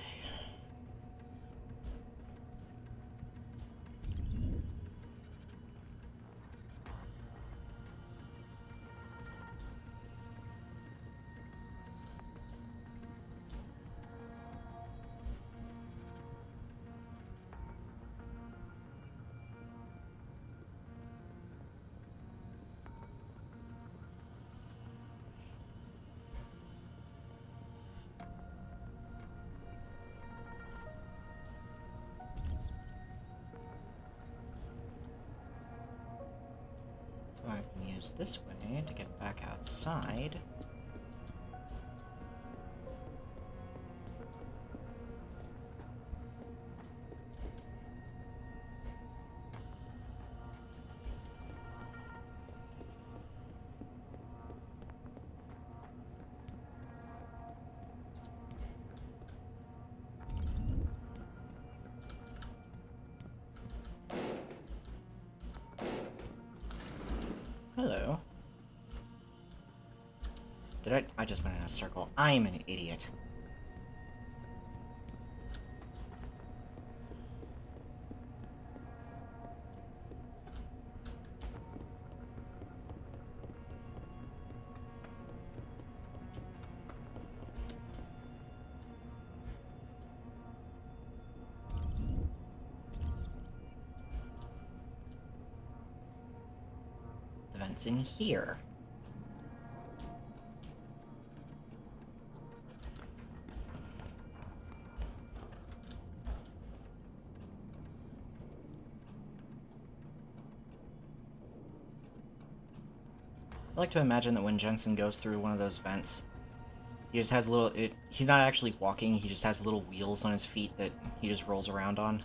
So I can use this way to get back outside. Hello. Did I just went in a circle. I'm an idiot. The vent's in here. I like to imagine that when Jensen goes through one of those vents, he just has little... he's not actually walking, he just has little wheels on his feet that he just rolls around on.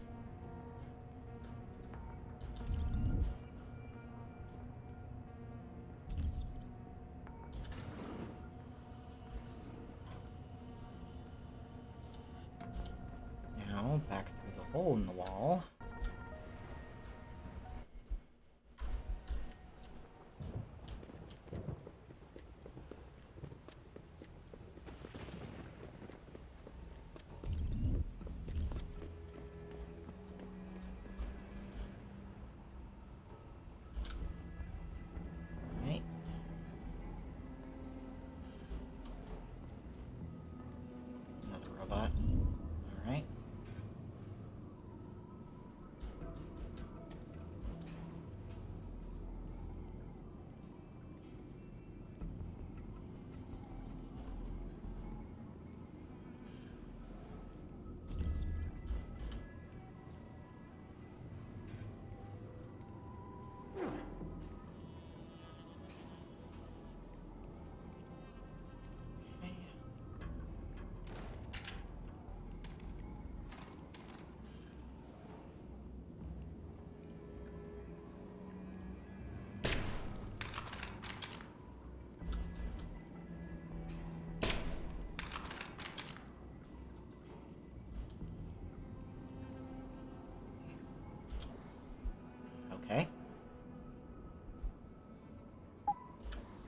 Now, back through the hole in the wall. Another robot. Alright.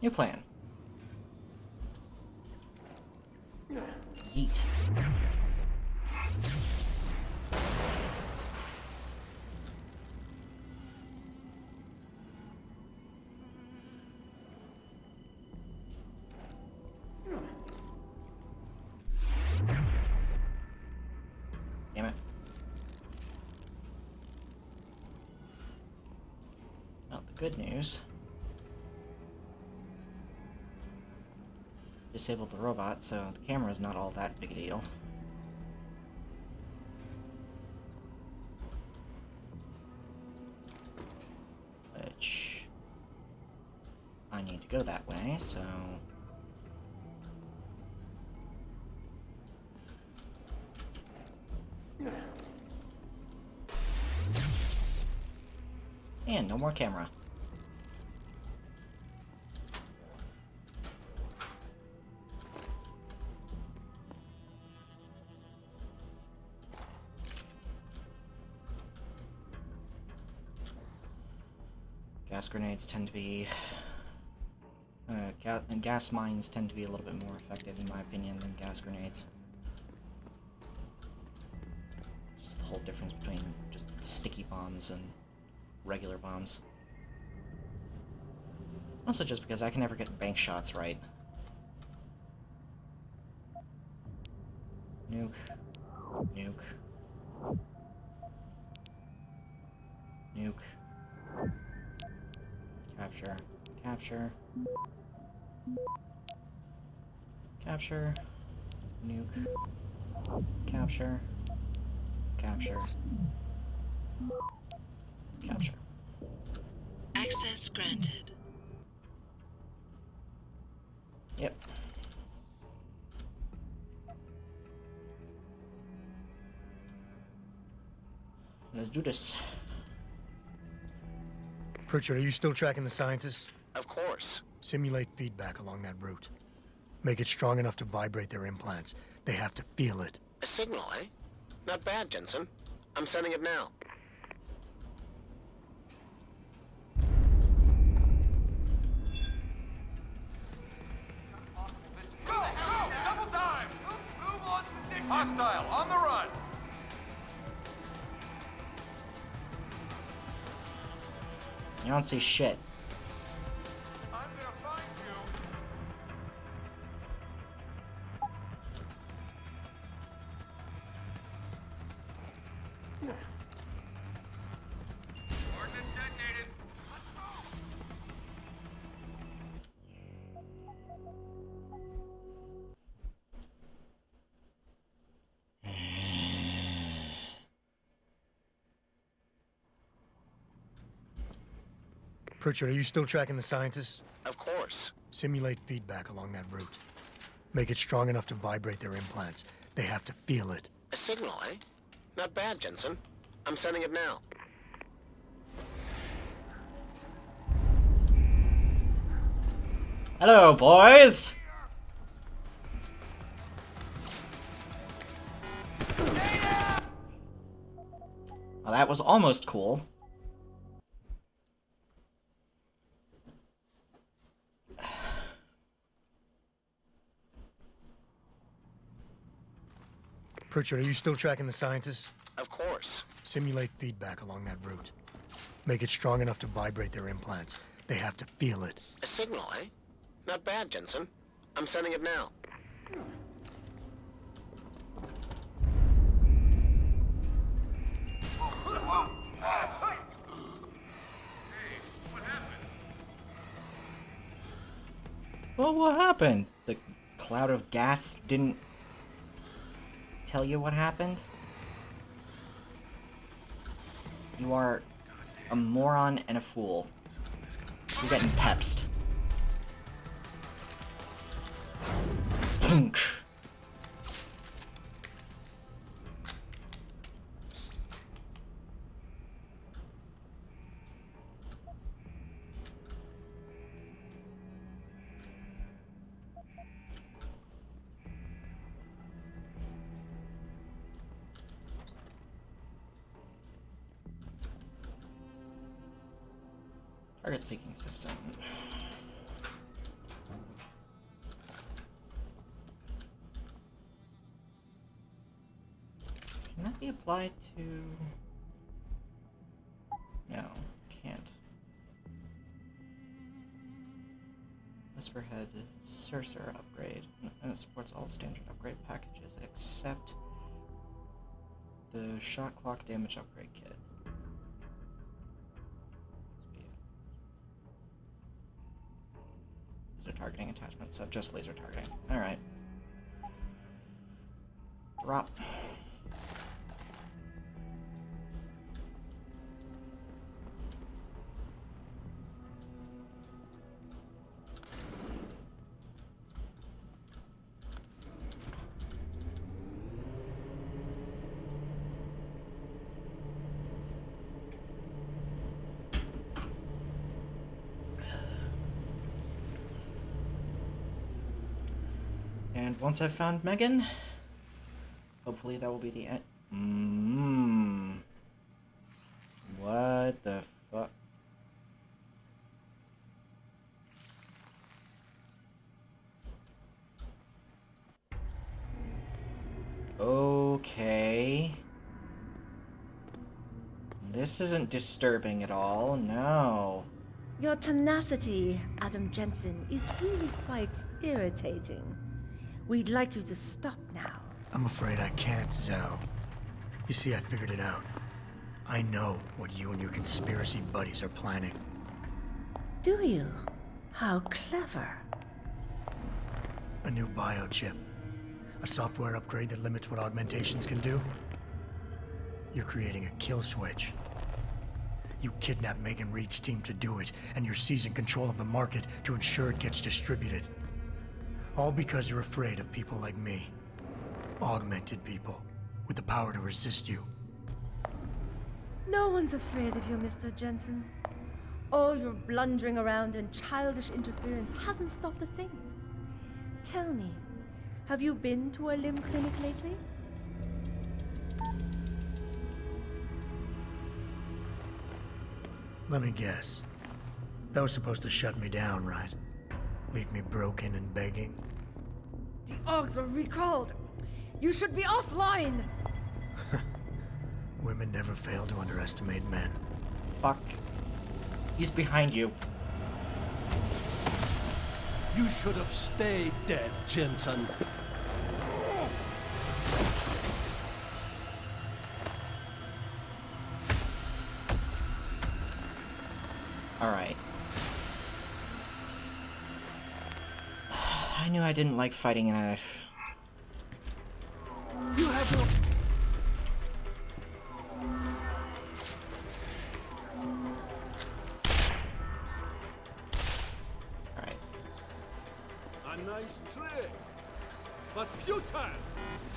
New plan. Yeet. Damn it. Well, the good news. Disabled the robot, so the camera's not all that big a deal. Which... I need to go that way, so... And no more camera. Gas grenades tend to be... gas mines tend to be a little bit more effective, in my opinion, than gas grenades. Just the whole difference between just sticky bombs and regular bombs. Also just because I can never get bank shots right. Nuke. Nuke. Nuke. Capture. Capture. Capture. Nuke. Capture. Capture. Capture. Access granted. Yep. Let's do this. Pritchard, are you still tracking the scientists? Of course. Simulate feedback along that route. Make it strong enough to vibrate their implants. They have to feel it. A signal, eh? Not bad, Jensen. I'm sending it now. Go! Go! Double time! Move on position! Hostile, on the run! You don't see shit. I'm gonna find you! Ordnance detonated! Let's go! Pritchard, are you still tracking the scientists? Of course. Simulate feedback along that route. Make it strong enough to vibrate their implants. They have to feel it. A signal, eh? Not bad, Jensen. I'm sending it now. Hello, boys! Well, that was almost cool. Pritchard, are you still tracking the scientists? Of course. Simulate feedback along that route. Make it strong enough to vibrate their implants. They have to feel it. A signal, eh? Not bad, Jensen. I'm sending it now. Well, what happened? The cloud of gas didn't tell you what happened? You are a moron and a fool. You're getting pepsed. Punk. Target seeking system. Can that be applied to... No, can't. Whisperhead Sorcerer upgrade, and it supports all standard upgrade packages except the shot clock damage upgrade kit. Laser targeting attachment, so just laser targeting. Alright. Drop. And once I've found Megan, hopefully that will be the end. What the fuck? Okay. This isn't disturbing at all, no. Your tenacity, Adam Jensen, is really quite irritating. We'd like you to stop now. I'm afraid I can't, Zoe. You see, I figured it out. I know what you and your conspiracy buddies are planning. Do you? How clever. A new biochip. A software upgrade that limits what augmentations can do. You're creating a kill switch. You kidnap Megan Reed's team to do it, and you're seizing control of the market to ensure it gets distributed. All because you're afraid of people like me. Augmented people, with the power to resist you. No one's afraid of you, Mr. Jensen. All your blundering around and childish interference hasn't stopped a thing. Tell me, have you been to a limb clinic lately? Let me guess. That was supposed to shut me down, right? Leave me broken and begging? The Augs are recalled. You should be offline. Women never fail to underestimate men. Fuck. He's behind you. You should have stayed dead, Jensen. Alright. I knew I didn't like fighting in a... You have no... Alright. A nice trick, but futile.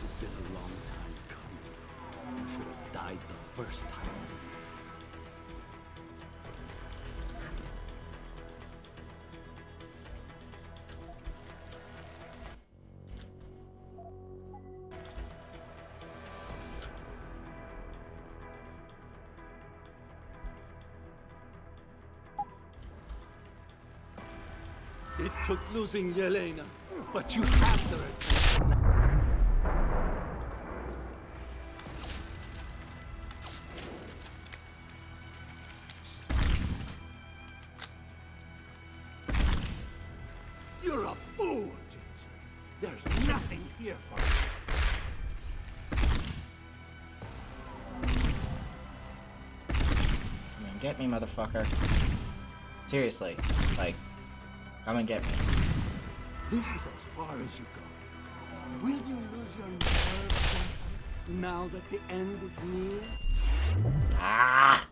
It's been a long time coming. You should have died the first time. It took losing Yelena, but you have the attention. You're a fool, Jensen. There's nothing here for you. Come on, get me, motherfucker. Seriously, like, come and get me. This is as far as you go. Will you lose your nerve, Jensen, now that the end is near? Ah!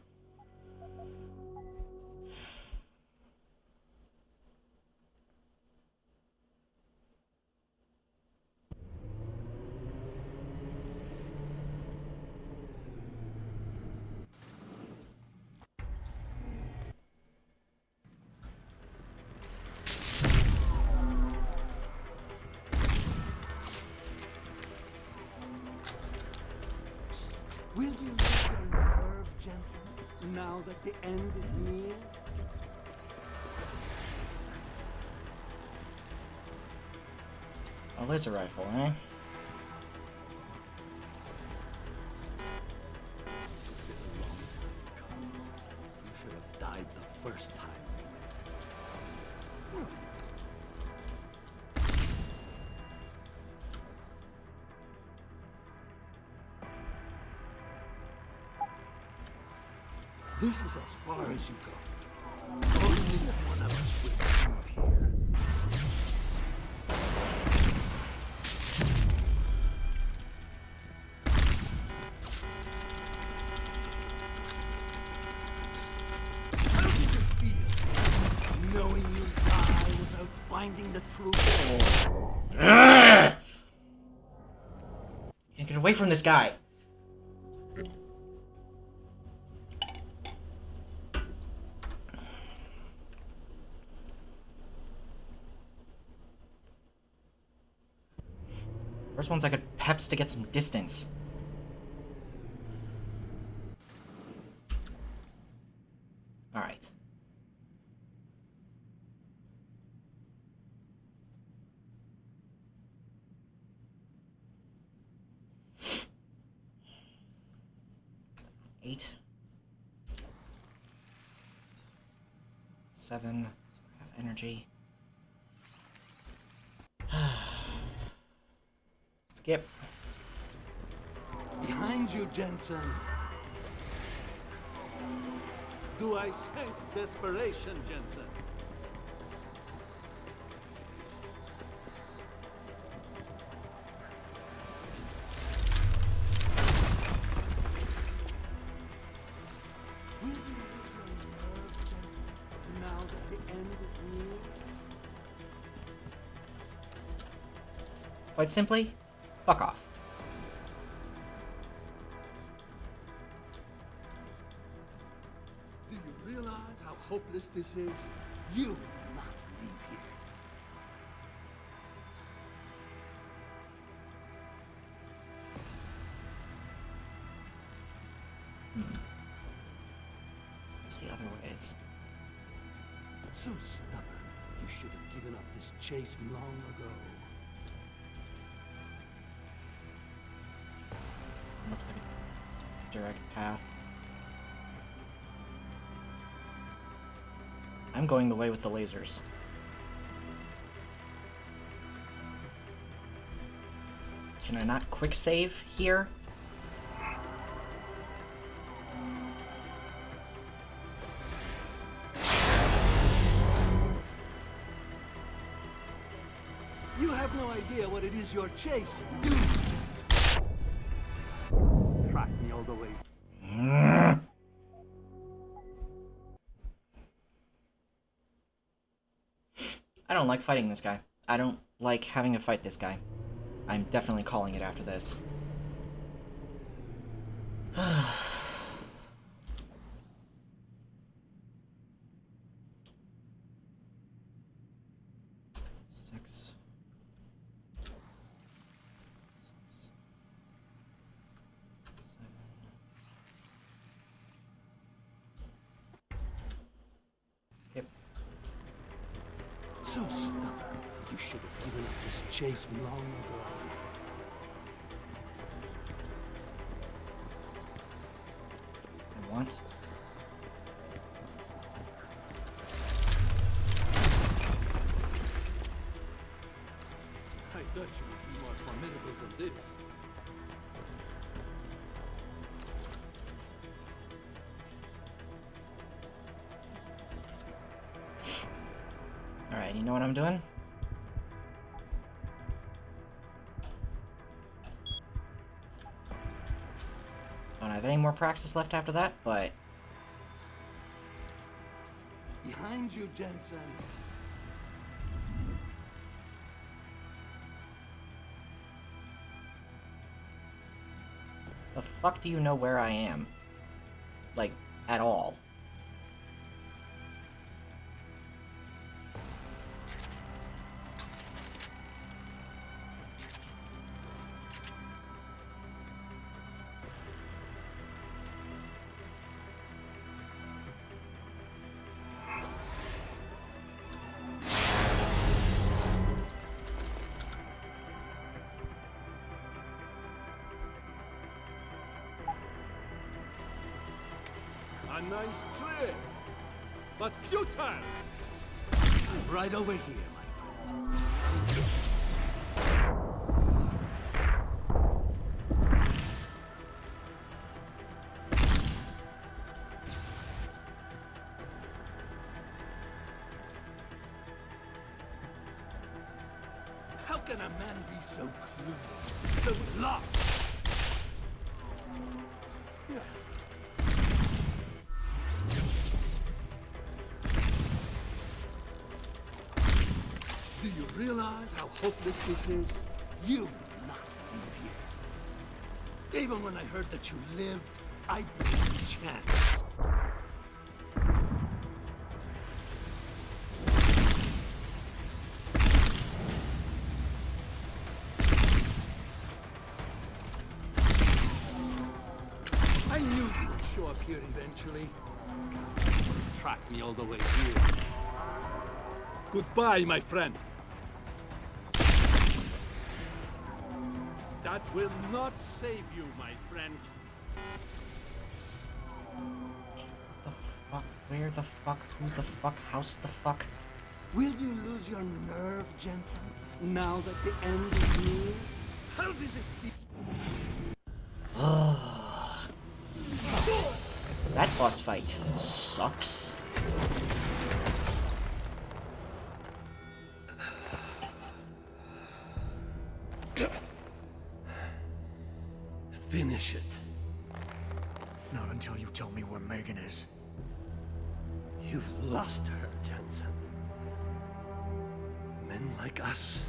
Will you lose your nerve, Jensen, now that the end is near? A laser rifle, eh? first time we met. This is as far as you go. Only one of us will come here. How did it feel, knowing you die without finding the truth? Get away from this guy. First one's like a peps to get some distance. Alright. Eight. 7. So I have energy. Skip. Behind you, Jensen. Do I sense desperation, Jensen? Will you lose your nerve, Jensen, now that the end is near? Quite simply, fuck off. Do you realize how hopeless this is? You will not leave here. What's the other ways? So stubborn. You should have given up this chase long ago. Looks like a direct path. I'm going the way with the lasers. Can I not quick save here? You have no idea what it is you're chasing, do you? Track me all the way. I don't like fighting this guy. I don't like having to fight this guy. I'm definitely calling it after this. 6. Skip. So stubborn. You should have given up this chase long ago. I want. I thought you would be more formidable than this. Alright, you know what I'm doing? Don't have any more praxis left after that, but... Behind you, Jensen. The fuck do you know where I am? Like, at all? A nice trick. but futile! Right over here, my friend. How can a man be so clueless, so lost? Do you realize how hopeless this is? You will not leave here. Even when I heard that you lived, I gave you a chance. I knew you would show up here eventually. You would track me all the way here. Goodbye, my friend. That will not save you, my friend. The fuck? Where the fuck? Who the fuck? House the fuck? Will you lose your nerve, Jensen, now that the end is near? How does it feel? That boss fight sucks. Finish it. Not until you tell me where Megan is. You've lost her, Jensen. Men like us,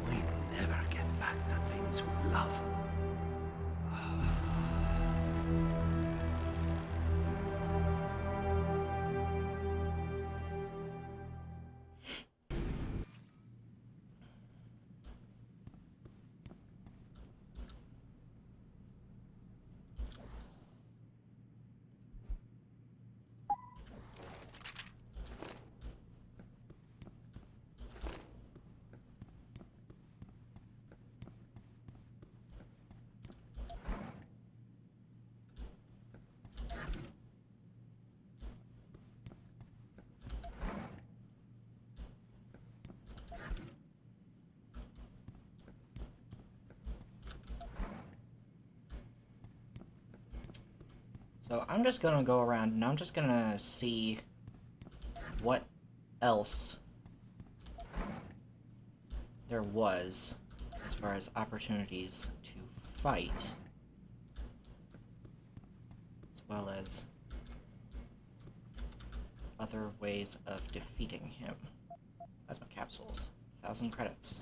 we never get back the things we love. So I'm just gonna go around and I'm just gonna see what else there was as far as opportunities to fight, as well as other ways of defeating him. Plasma capsules, 1,000 credits.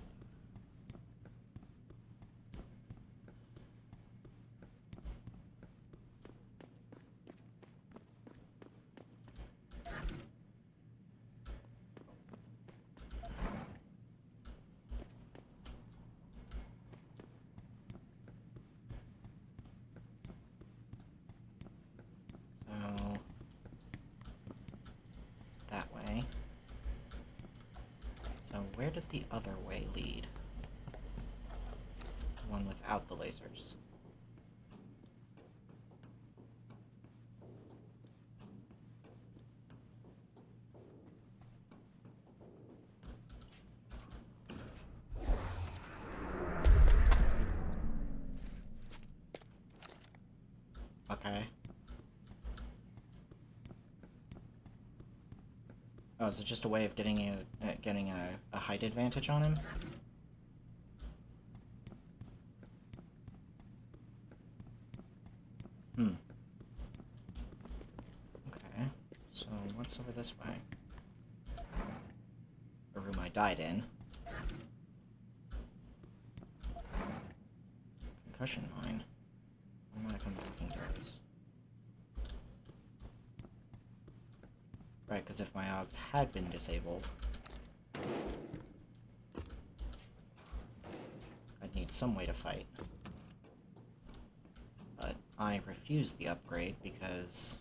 Where does the other way lead? The one without the lasers. Okay. Oh, is it just a way of getting a height advantage on him? Okay, so what's over this way? The room I died in. Concussion mine. I'm gonna come looking doors. Right, because if my AUGs had been disabled, I'd need some way to fight. But I refused the upgrade because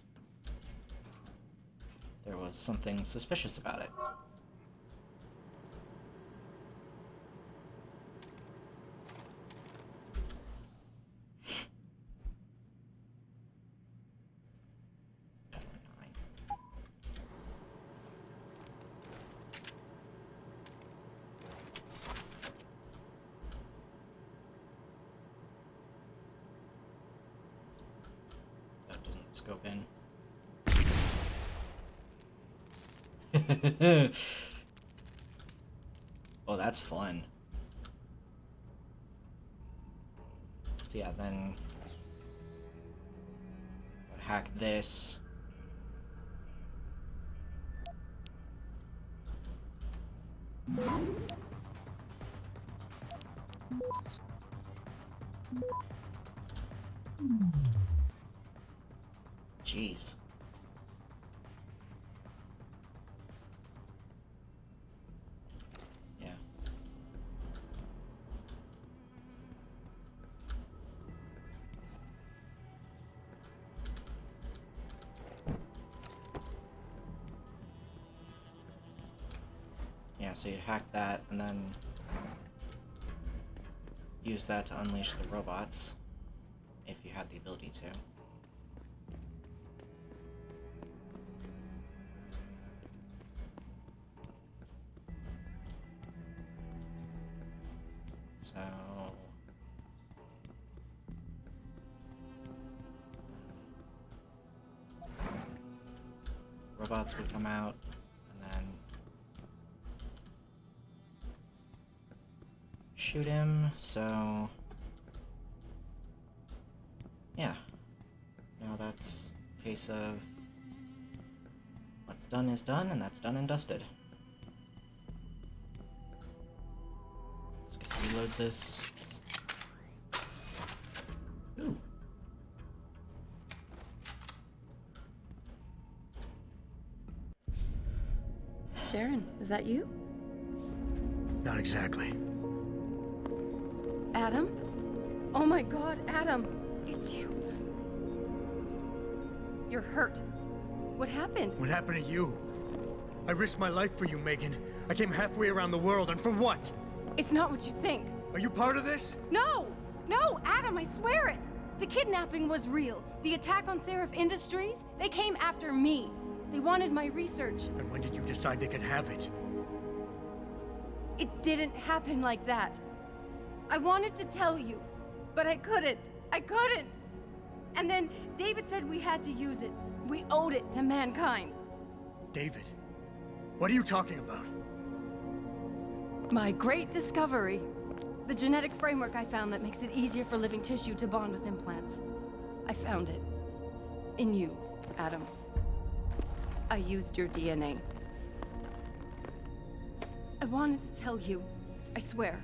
there was something suspicious about it. scope in. Oh, that's fun. So yeah, then hack this. Jeez. Yeah. Yeah, so you hack that and then use that to unleash the robots, if you had the ability to. So... robots would come out, and then shoot him, so... yeah. Now that's a case of what's done is done, and that's done and dusted. Let's reload this. Ooh. Jaren, is that you? Not exactly. Adam? Oh my god, Adam! It's you. You're hurt. What happened? What happened to you? I risked my life for you, Megan. I came halfway around the world, and for what? It's not what you think. Are you part of this? No! No, Adam, I swear it! The kidnapping was real. The attack on Seraph Industries, they came after me. They wanted my research. And when did you decide they could have it? It didn't happen like that. I wanted to tell you, but I couldn't. I couldn't! And then David said we had to use it. We owed it to mankind. David? What are you talking about? My great discovery. The genetic framework I found that makes it easier for living tissue to bond with implants. I found it. In you, Adam. I used your DNA. I wanted to tell you, I swear.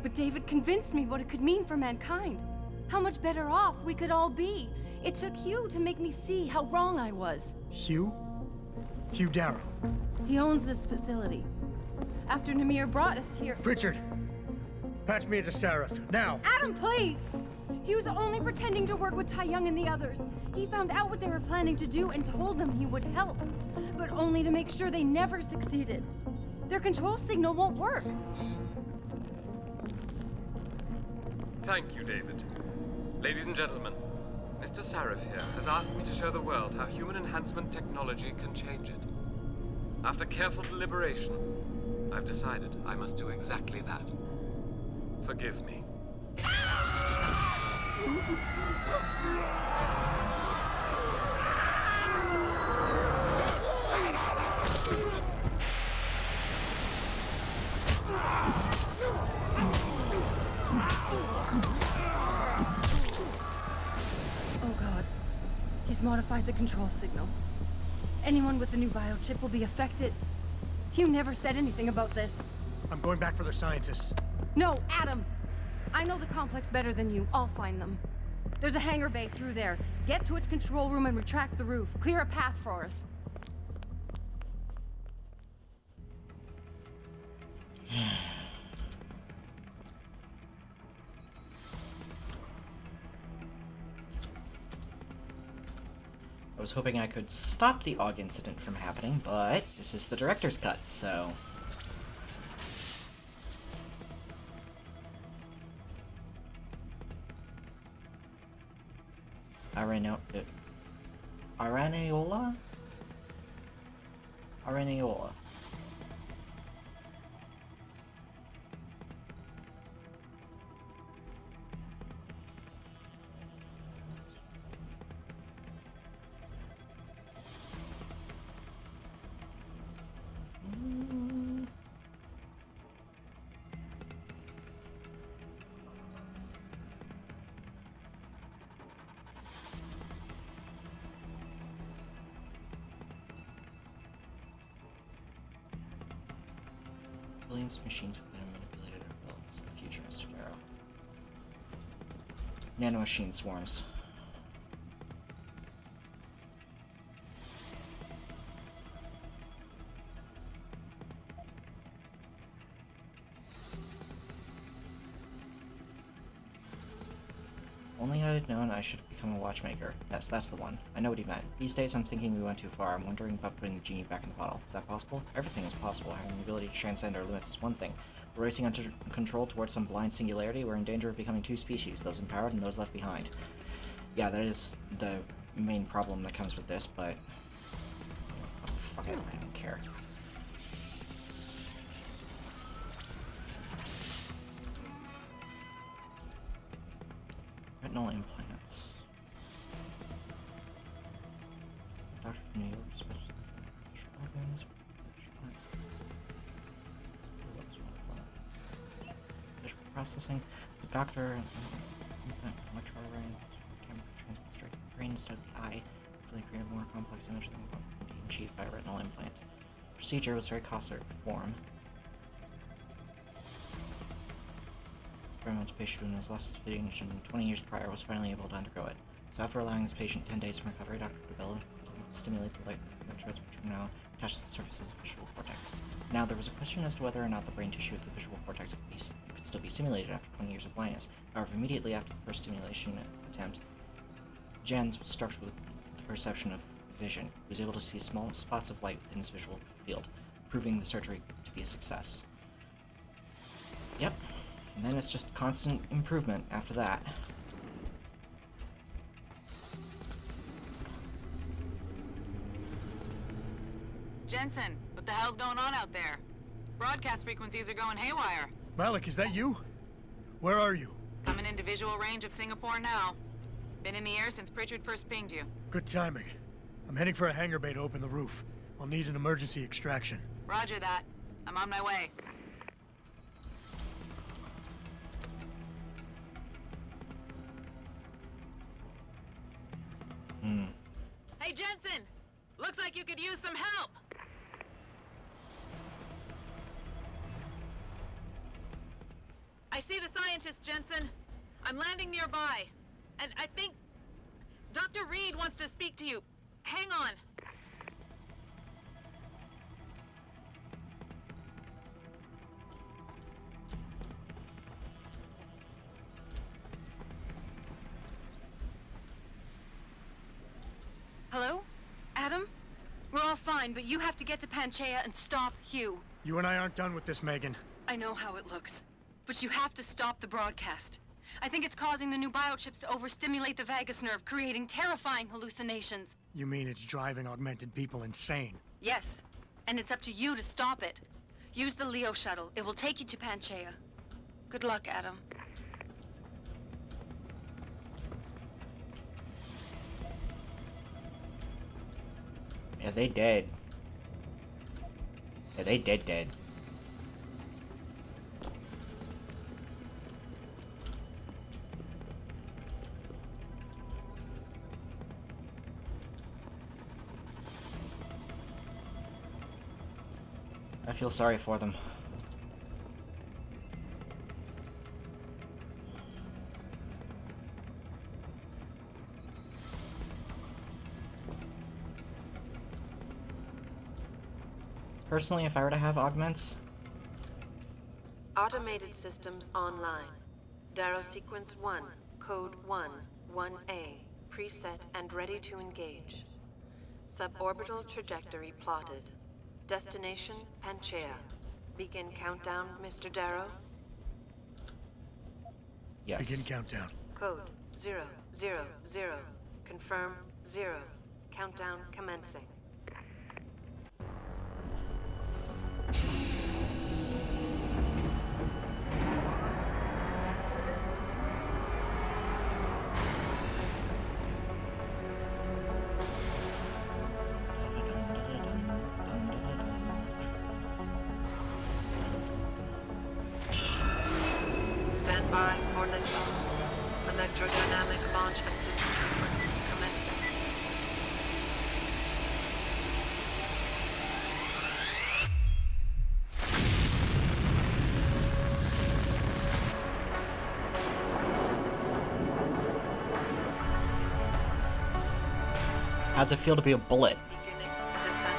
But David convinced me what it could mean for mankind. How much better off we could all be. It took Hugh to make me see how wrong I was. Hugh? Hugh Darrow. He owns this facility. After Namir brought us here... Richard! Patch me into Seraph, now! Adam, please! He was only pretending to work with Tai Young and the others. He found out what they were planning to do and told them he would help. But only to make sure they never succeeded. Their control signal won't work. Thank you, David. Ladies and gentlemen, Mr. Sarif here has asked me to show the world how human enhancement technology can change it. After careful deliberation, I've decided I must do exactly that. Forgive me. He's modified the control signal. Anyone with the new biochip will be affected. Hugh never said anything about this. I'm going back for the scientists. No, Adam! I know the complex better than you. I'll find them. There's a hangar bay through there. Get to its control room and retract the roof. Clear a path for us. I was hoping I could stop the AUG incident from happening, but this is the director's cut, so... Araneola? Araneola. Millions of machines within a manipulated or built. It's the future, Mr. Darrow. Nanomachine swarms. Only I had known I should have become a watchmaker. Yes, that's the one. I know what he meant. These days I'm thinking we went too far. I'm wondering about putting the genie back in the bottle. Is that possible? Everything is possible. Having the ability to transcend our limits is one thing. We're racing under control towards some blind singularity. We're in danger of becoming two species, those empowered and those left behind. Yeah, that is the main problem that comes with this, but... Oh, fuck it, I don't care. Retinal implants. Doctor from New York, special organs. Visual processing. The doctor. Electroarray. Camera transmits straight to the brain instead of the eye. Hopefully, create a more complex image than what can be achieved by a retinal implant. The procedure was very costly to perform. Experimental patient who has lost his vision 20 years prior was finally able to undergo it. So after allowing his patient 10 days from recovery, Dr. DeBella stimulate the light electrodes which were now attached to the surfaces of the visual cortex. Now there was a question as to whether or not the brain tissue of the visual cortex could still be stimulated after 20 years of blindness. However, immediately after the first stimulation attempt, Jens was struck with the perception of vision. He was able to see small spots of light within his visual field, proving the surgery to be a success. Yep. And then it's just constant improvement after that. Jensen, what the hell's going on out there? Broadcast frequencies are going haywire. Malik, is that you? Where are you? Coming into visual range of Singapore now. Been in the air since Pritchard first pinged you. Good timing. I'm heading for a hangar bay to open the roof. I'll need an emergency extraction. Roger that. I'm on my way. Hey, Jensen! Looks like you could use some help! I see the scientist, Jensen. I'm landing nearby. And I think... Dr. Reed wants to speak to you. Hang on. Hello? Adam? We're all fine, but you have to get to Panchaea and stop Hugh. You and I aren't done with this, Megan. I know how it looks, but you have to stop the broadcast. I think it's causing the new biochips to overstimulate the vagus nerve, creating terrifying hallucinations. You mean it's driving augmented people insane? Yes, and it's up to you to stop it. Use the Leo shuttle. It will take you to Panchaea. Good luck, Adam. Yeah, they dead. Yeah, they dead. I feel sorry for them. Personally, if I were to have augments... Automated systems online. Darrow sequence 1, code 1, 1A, preset and ready to engage. Suborbital trajectory plotted. Destination, Panchaea. Begin countdown, Mr. Darrow? Yes. Begin countdown. Code 000. Confirm 0. Countdown commencing. Stand by for liftoff. Electrodynamic launch assist sequence commencing. How's it feel to be a bullet? Beginning descent.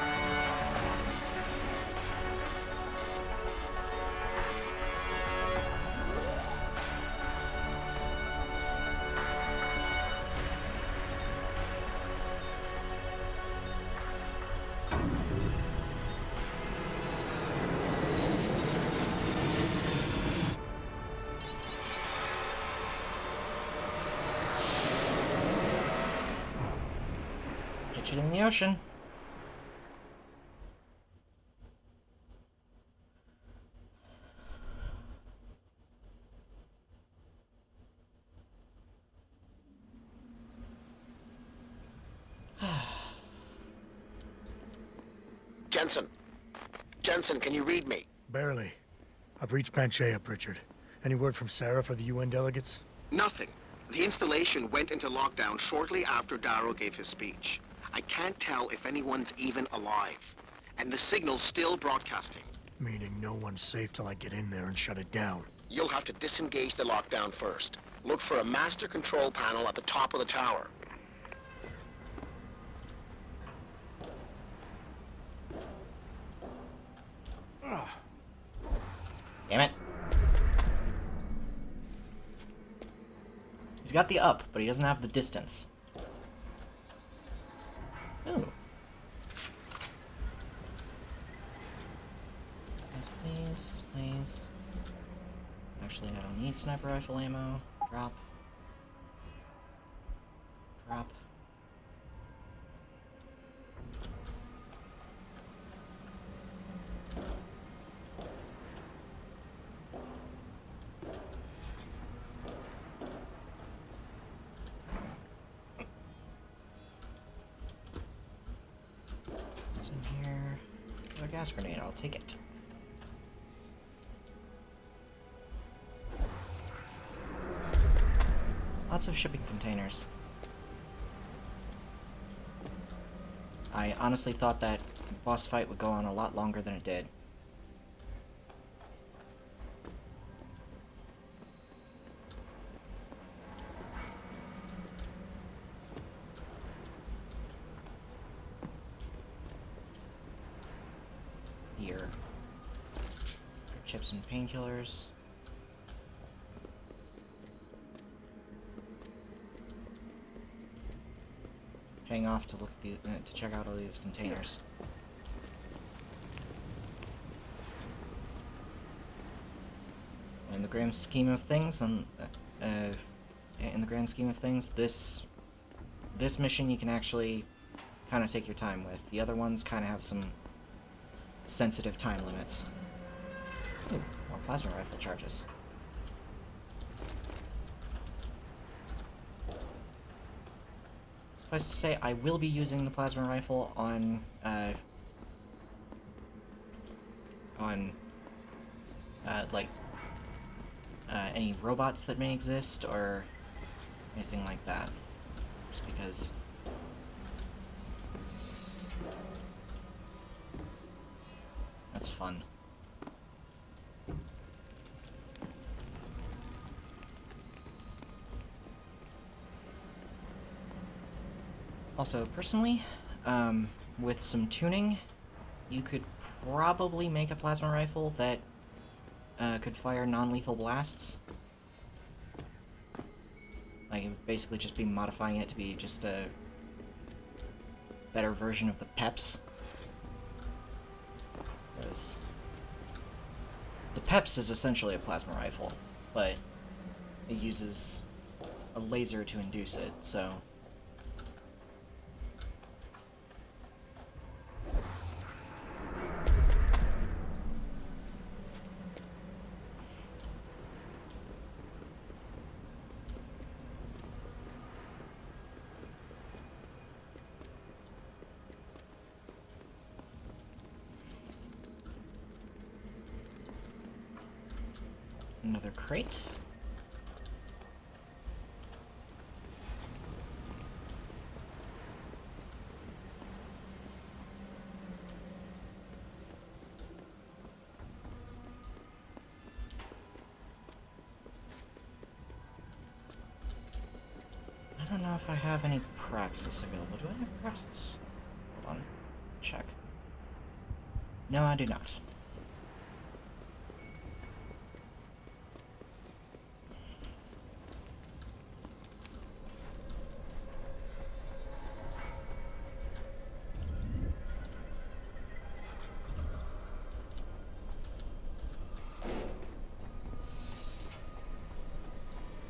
Pitch it in the ocean. Jensen. Jensen, can you read me? Barely. I've reached Panchea, Pritchard. Any word from Sarah for the UN delegates? Nothing. The installation went into lockdown shortly after Darrow gave his speech. I can't tell if anyone's even alive. And the signal's still broadcasting. Meaning no one's safe till I get in there and shut it down. You'll have to disengage the lockdown first. Look for a master control panel at the top of the tower. Damn it. He's got the up, but he doesn't have the distance. Ooh. Yes, please. Yes, please. Actually, I don't need sniper rifle ammo. Drop. Drop. What's in here? Another gas grenade, I'll take it. Lots of shipping containers. I honestly thought that boss fight would go on a lot longer than it did. Here. Chips and painkillers. Hang off to look at the, to check out all these containers. In the grand scheme of things, this mission you can actually kind of take your time with. The other ones kind of have some sensitive time limits. Ooh, more plasma rifle charges. Suffice to say, I will be using the plasma rifle on any robots that may exist or anything like that. Just because that's fun. Also, personally, with some tuning, you could probably make a plasma rifle that could fire non-lethal blasts. Like, it would basically just be modifying it to be just a better version of the PEPs. Because the PEPs is essentially a plasma rifle, but it uses a laser to induce it, so... Another crate. I don't know if I have any Praxis available. Do I have Praxis? Hold on. Check. No, I do not.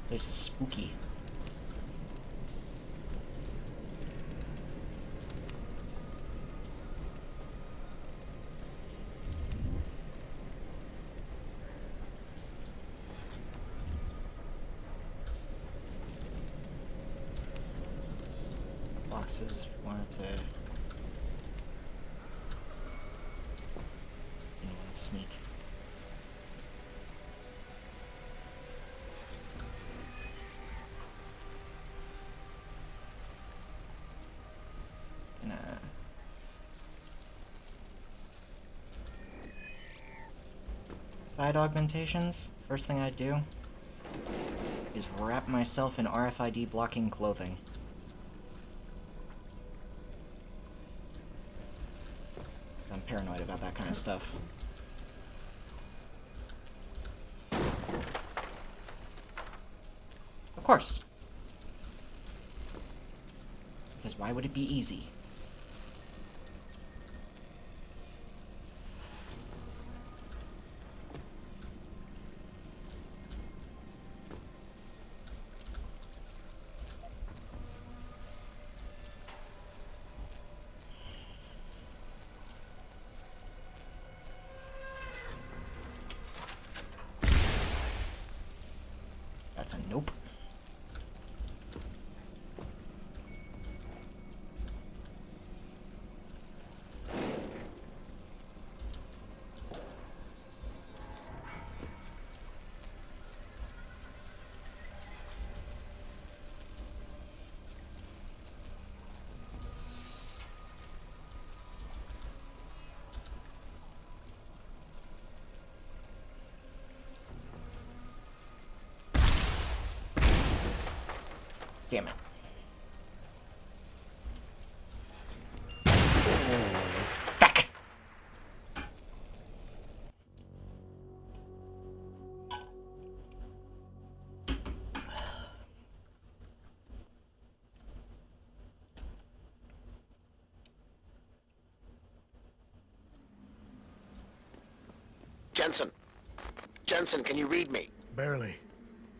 This is spooky. Boxes, if you wanted to... You know, sneak. Side augmentations, first thing I do is wrap myself in RFID blocking clothing. Because I'm paranoid about that kind of stuff. Of course. Because why would it be easy? That's a nope. Damn it. Fuck! Jensen. Jensen, can you read me? Barely.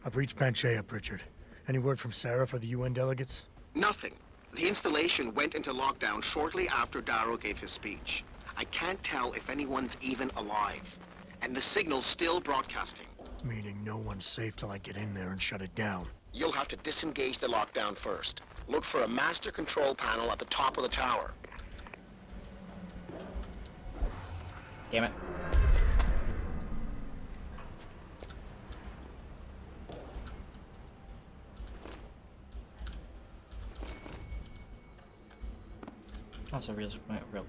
I've reached Panchea, Pritchard. Any word from Sarah for the UN delegates? Nothing. The installation went into lockdown shortly after Darrow gave his speech. I can't tell if anyone's even alive. And the signal's still broadcasting. Meaning no one's safe till I get in there and shut it down. You'll have to disengage the lockdown first. Look for a master control panel at the top of the tower. Damn it. Also, real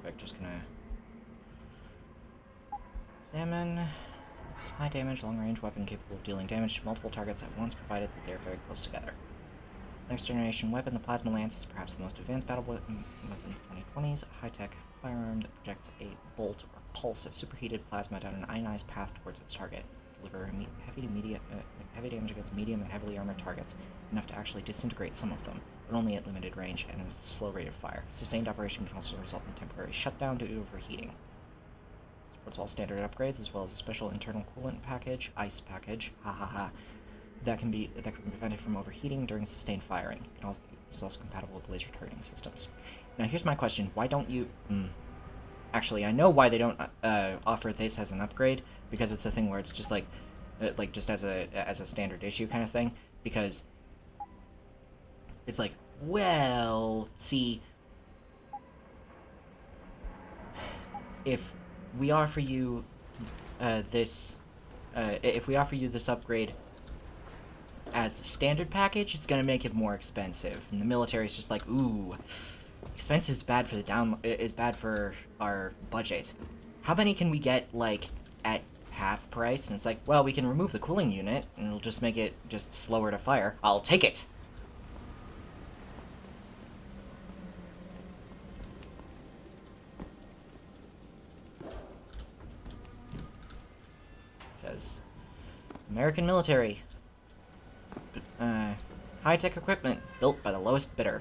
quick, just gonna examine this high damage, long range weapon capable of dealing damage to multiple targets at once, provided that they are very close together. Next generation weapon, the Plasma Lance, is perhaps the most advanced battle weapon of the 2020s. A high-tech firearm that projects a bolt or pulse of superheated plasma down an ionized path towards its target. Deliver heavy damage against medium and heavily armored targets, enough to actually disintegrate some of them, but only at limited range and with a slow rate of fire. Sustained operation can also result in temporary shutdown due to overheating. Supports all standard upgrades as well as a special internal coolant package, ice package, that can be prevented from overheating during sustained firing. It's also compatible with laser targeting systems. Now here's my question: why don't you? Actually, I know why they don't offer this as an upgrade, because it's a thing where it's just like just as a standard issue kind of thing. Because it's like, well, see, if we offer you this upgrade as a standard package, it's gonna make it more expensive, and the military's just like, ooh, expensive is bad for our budget. How many can we get, like, at half price? And it's like, well, we can remove the cooling unit and it'll just make it just slower to fire. I'll take it. American military. High-tech equipment built by the lowest bidder.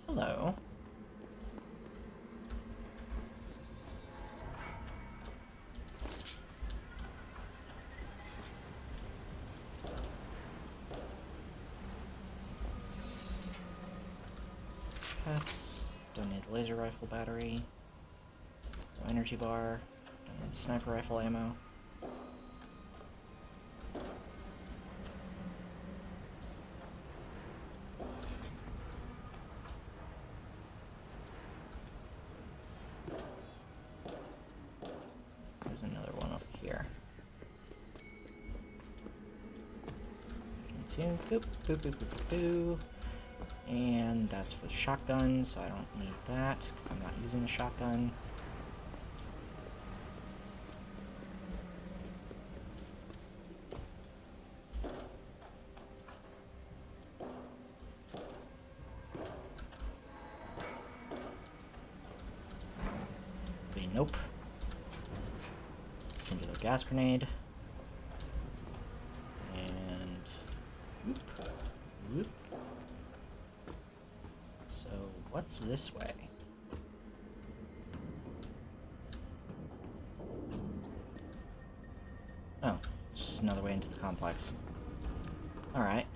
Hello. Caps. Donate laser rifle battery. Energy bar. Donate sniper rifle ammo. There's another one over here. Boop, boop, boop, boop, boop, boop. And that's for the shotgun, so I don't need that, because I'm not using the shotgun. Okay, nope. Singular gas grenade. And whoop, whoop. So what's this way? Oh, just another way into the complex. Alright.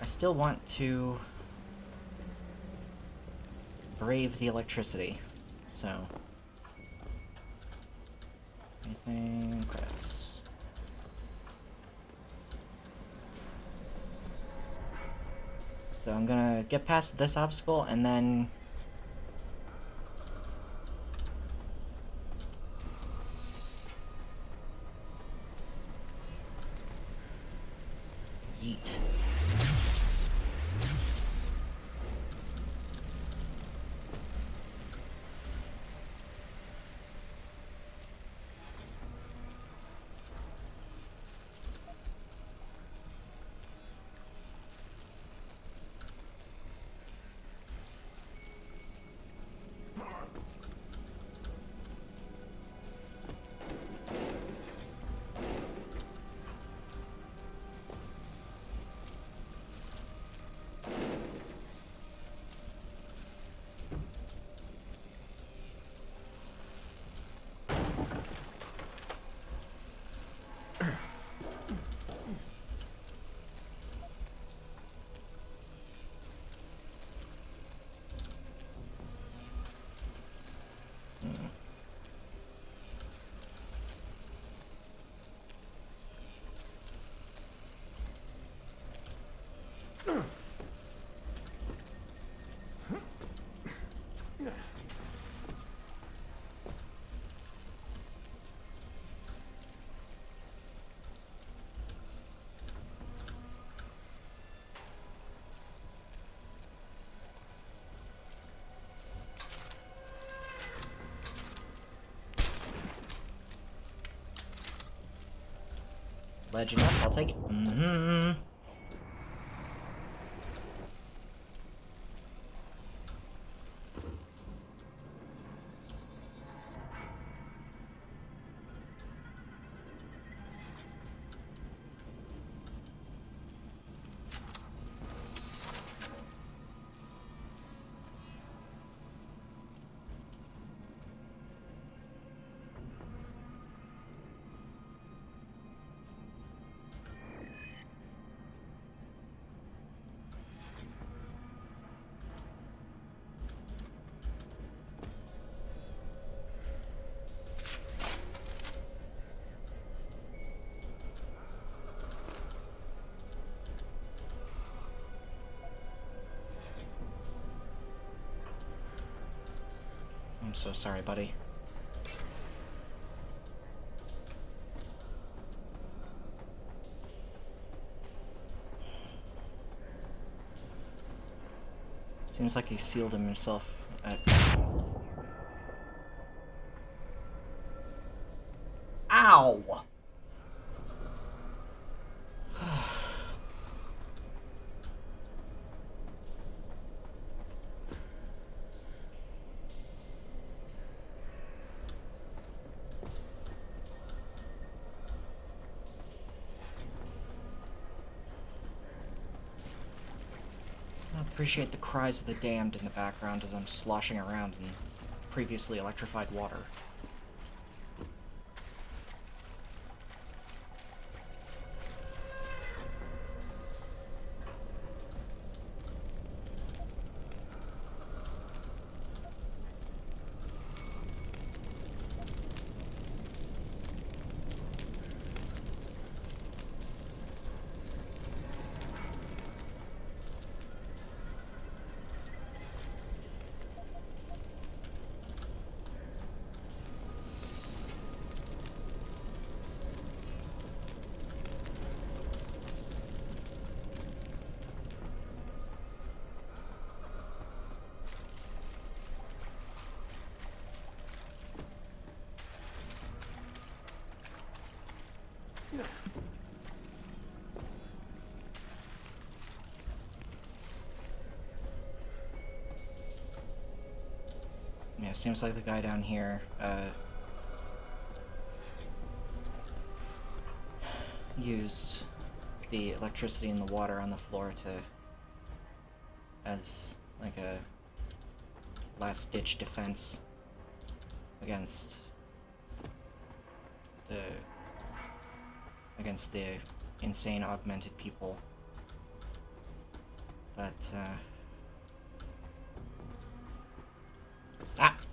I still want to brave the electricity, so anything credits. So I'm gonna get past this obstacle and then yeet. Legend up, I'll take it. Mm-hmm. I'm so sorry, buddy. Seems like he sealed himself at... Ow! I appreciate the cries of the damned in the background as I'm sloshing around in previously electrified water. Yeah, seems like the guy down here, used the electricity in the water on the floor as like a last-ditch defense against the insane augmented people. But,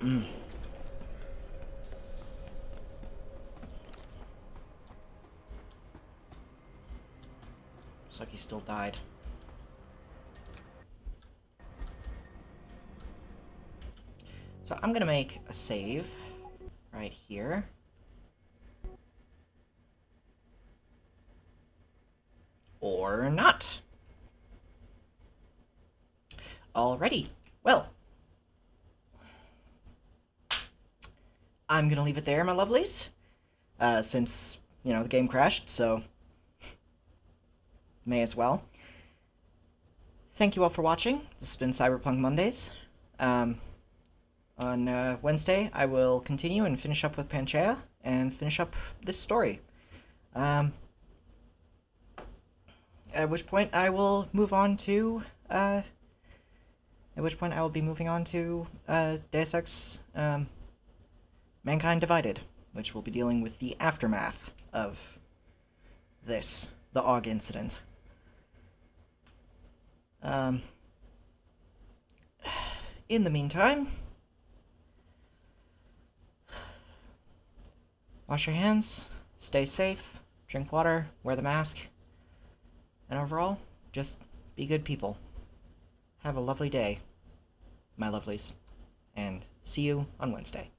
looks like he still died. So I'm gonna make a save right here. Or not. Alrighty. Well, I'm gonna leave it there, my lovelies. Since, you know, the game crashed, so may as well. Thank you all for watching. This has been Cyberpunk Mondays. On Wednesday, I will continue and finish up with Panchaea and finish up this story. At which point I will move on to, be moving on to, Deus Ex, Mankind Divided, which will be dealing with the aftermath of this, the AUG incident. In the meantime, wash your hands, stay safe, drink water, wear the mask, and overall, just be good people. Have a lovely day, my lovelies, and see you on Wednesday.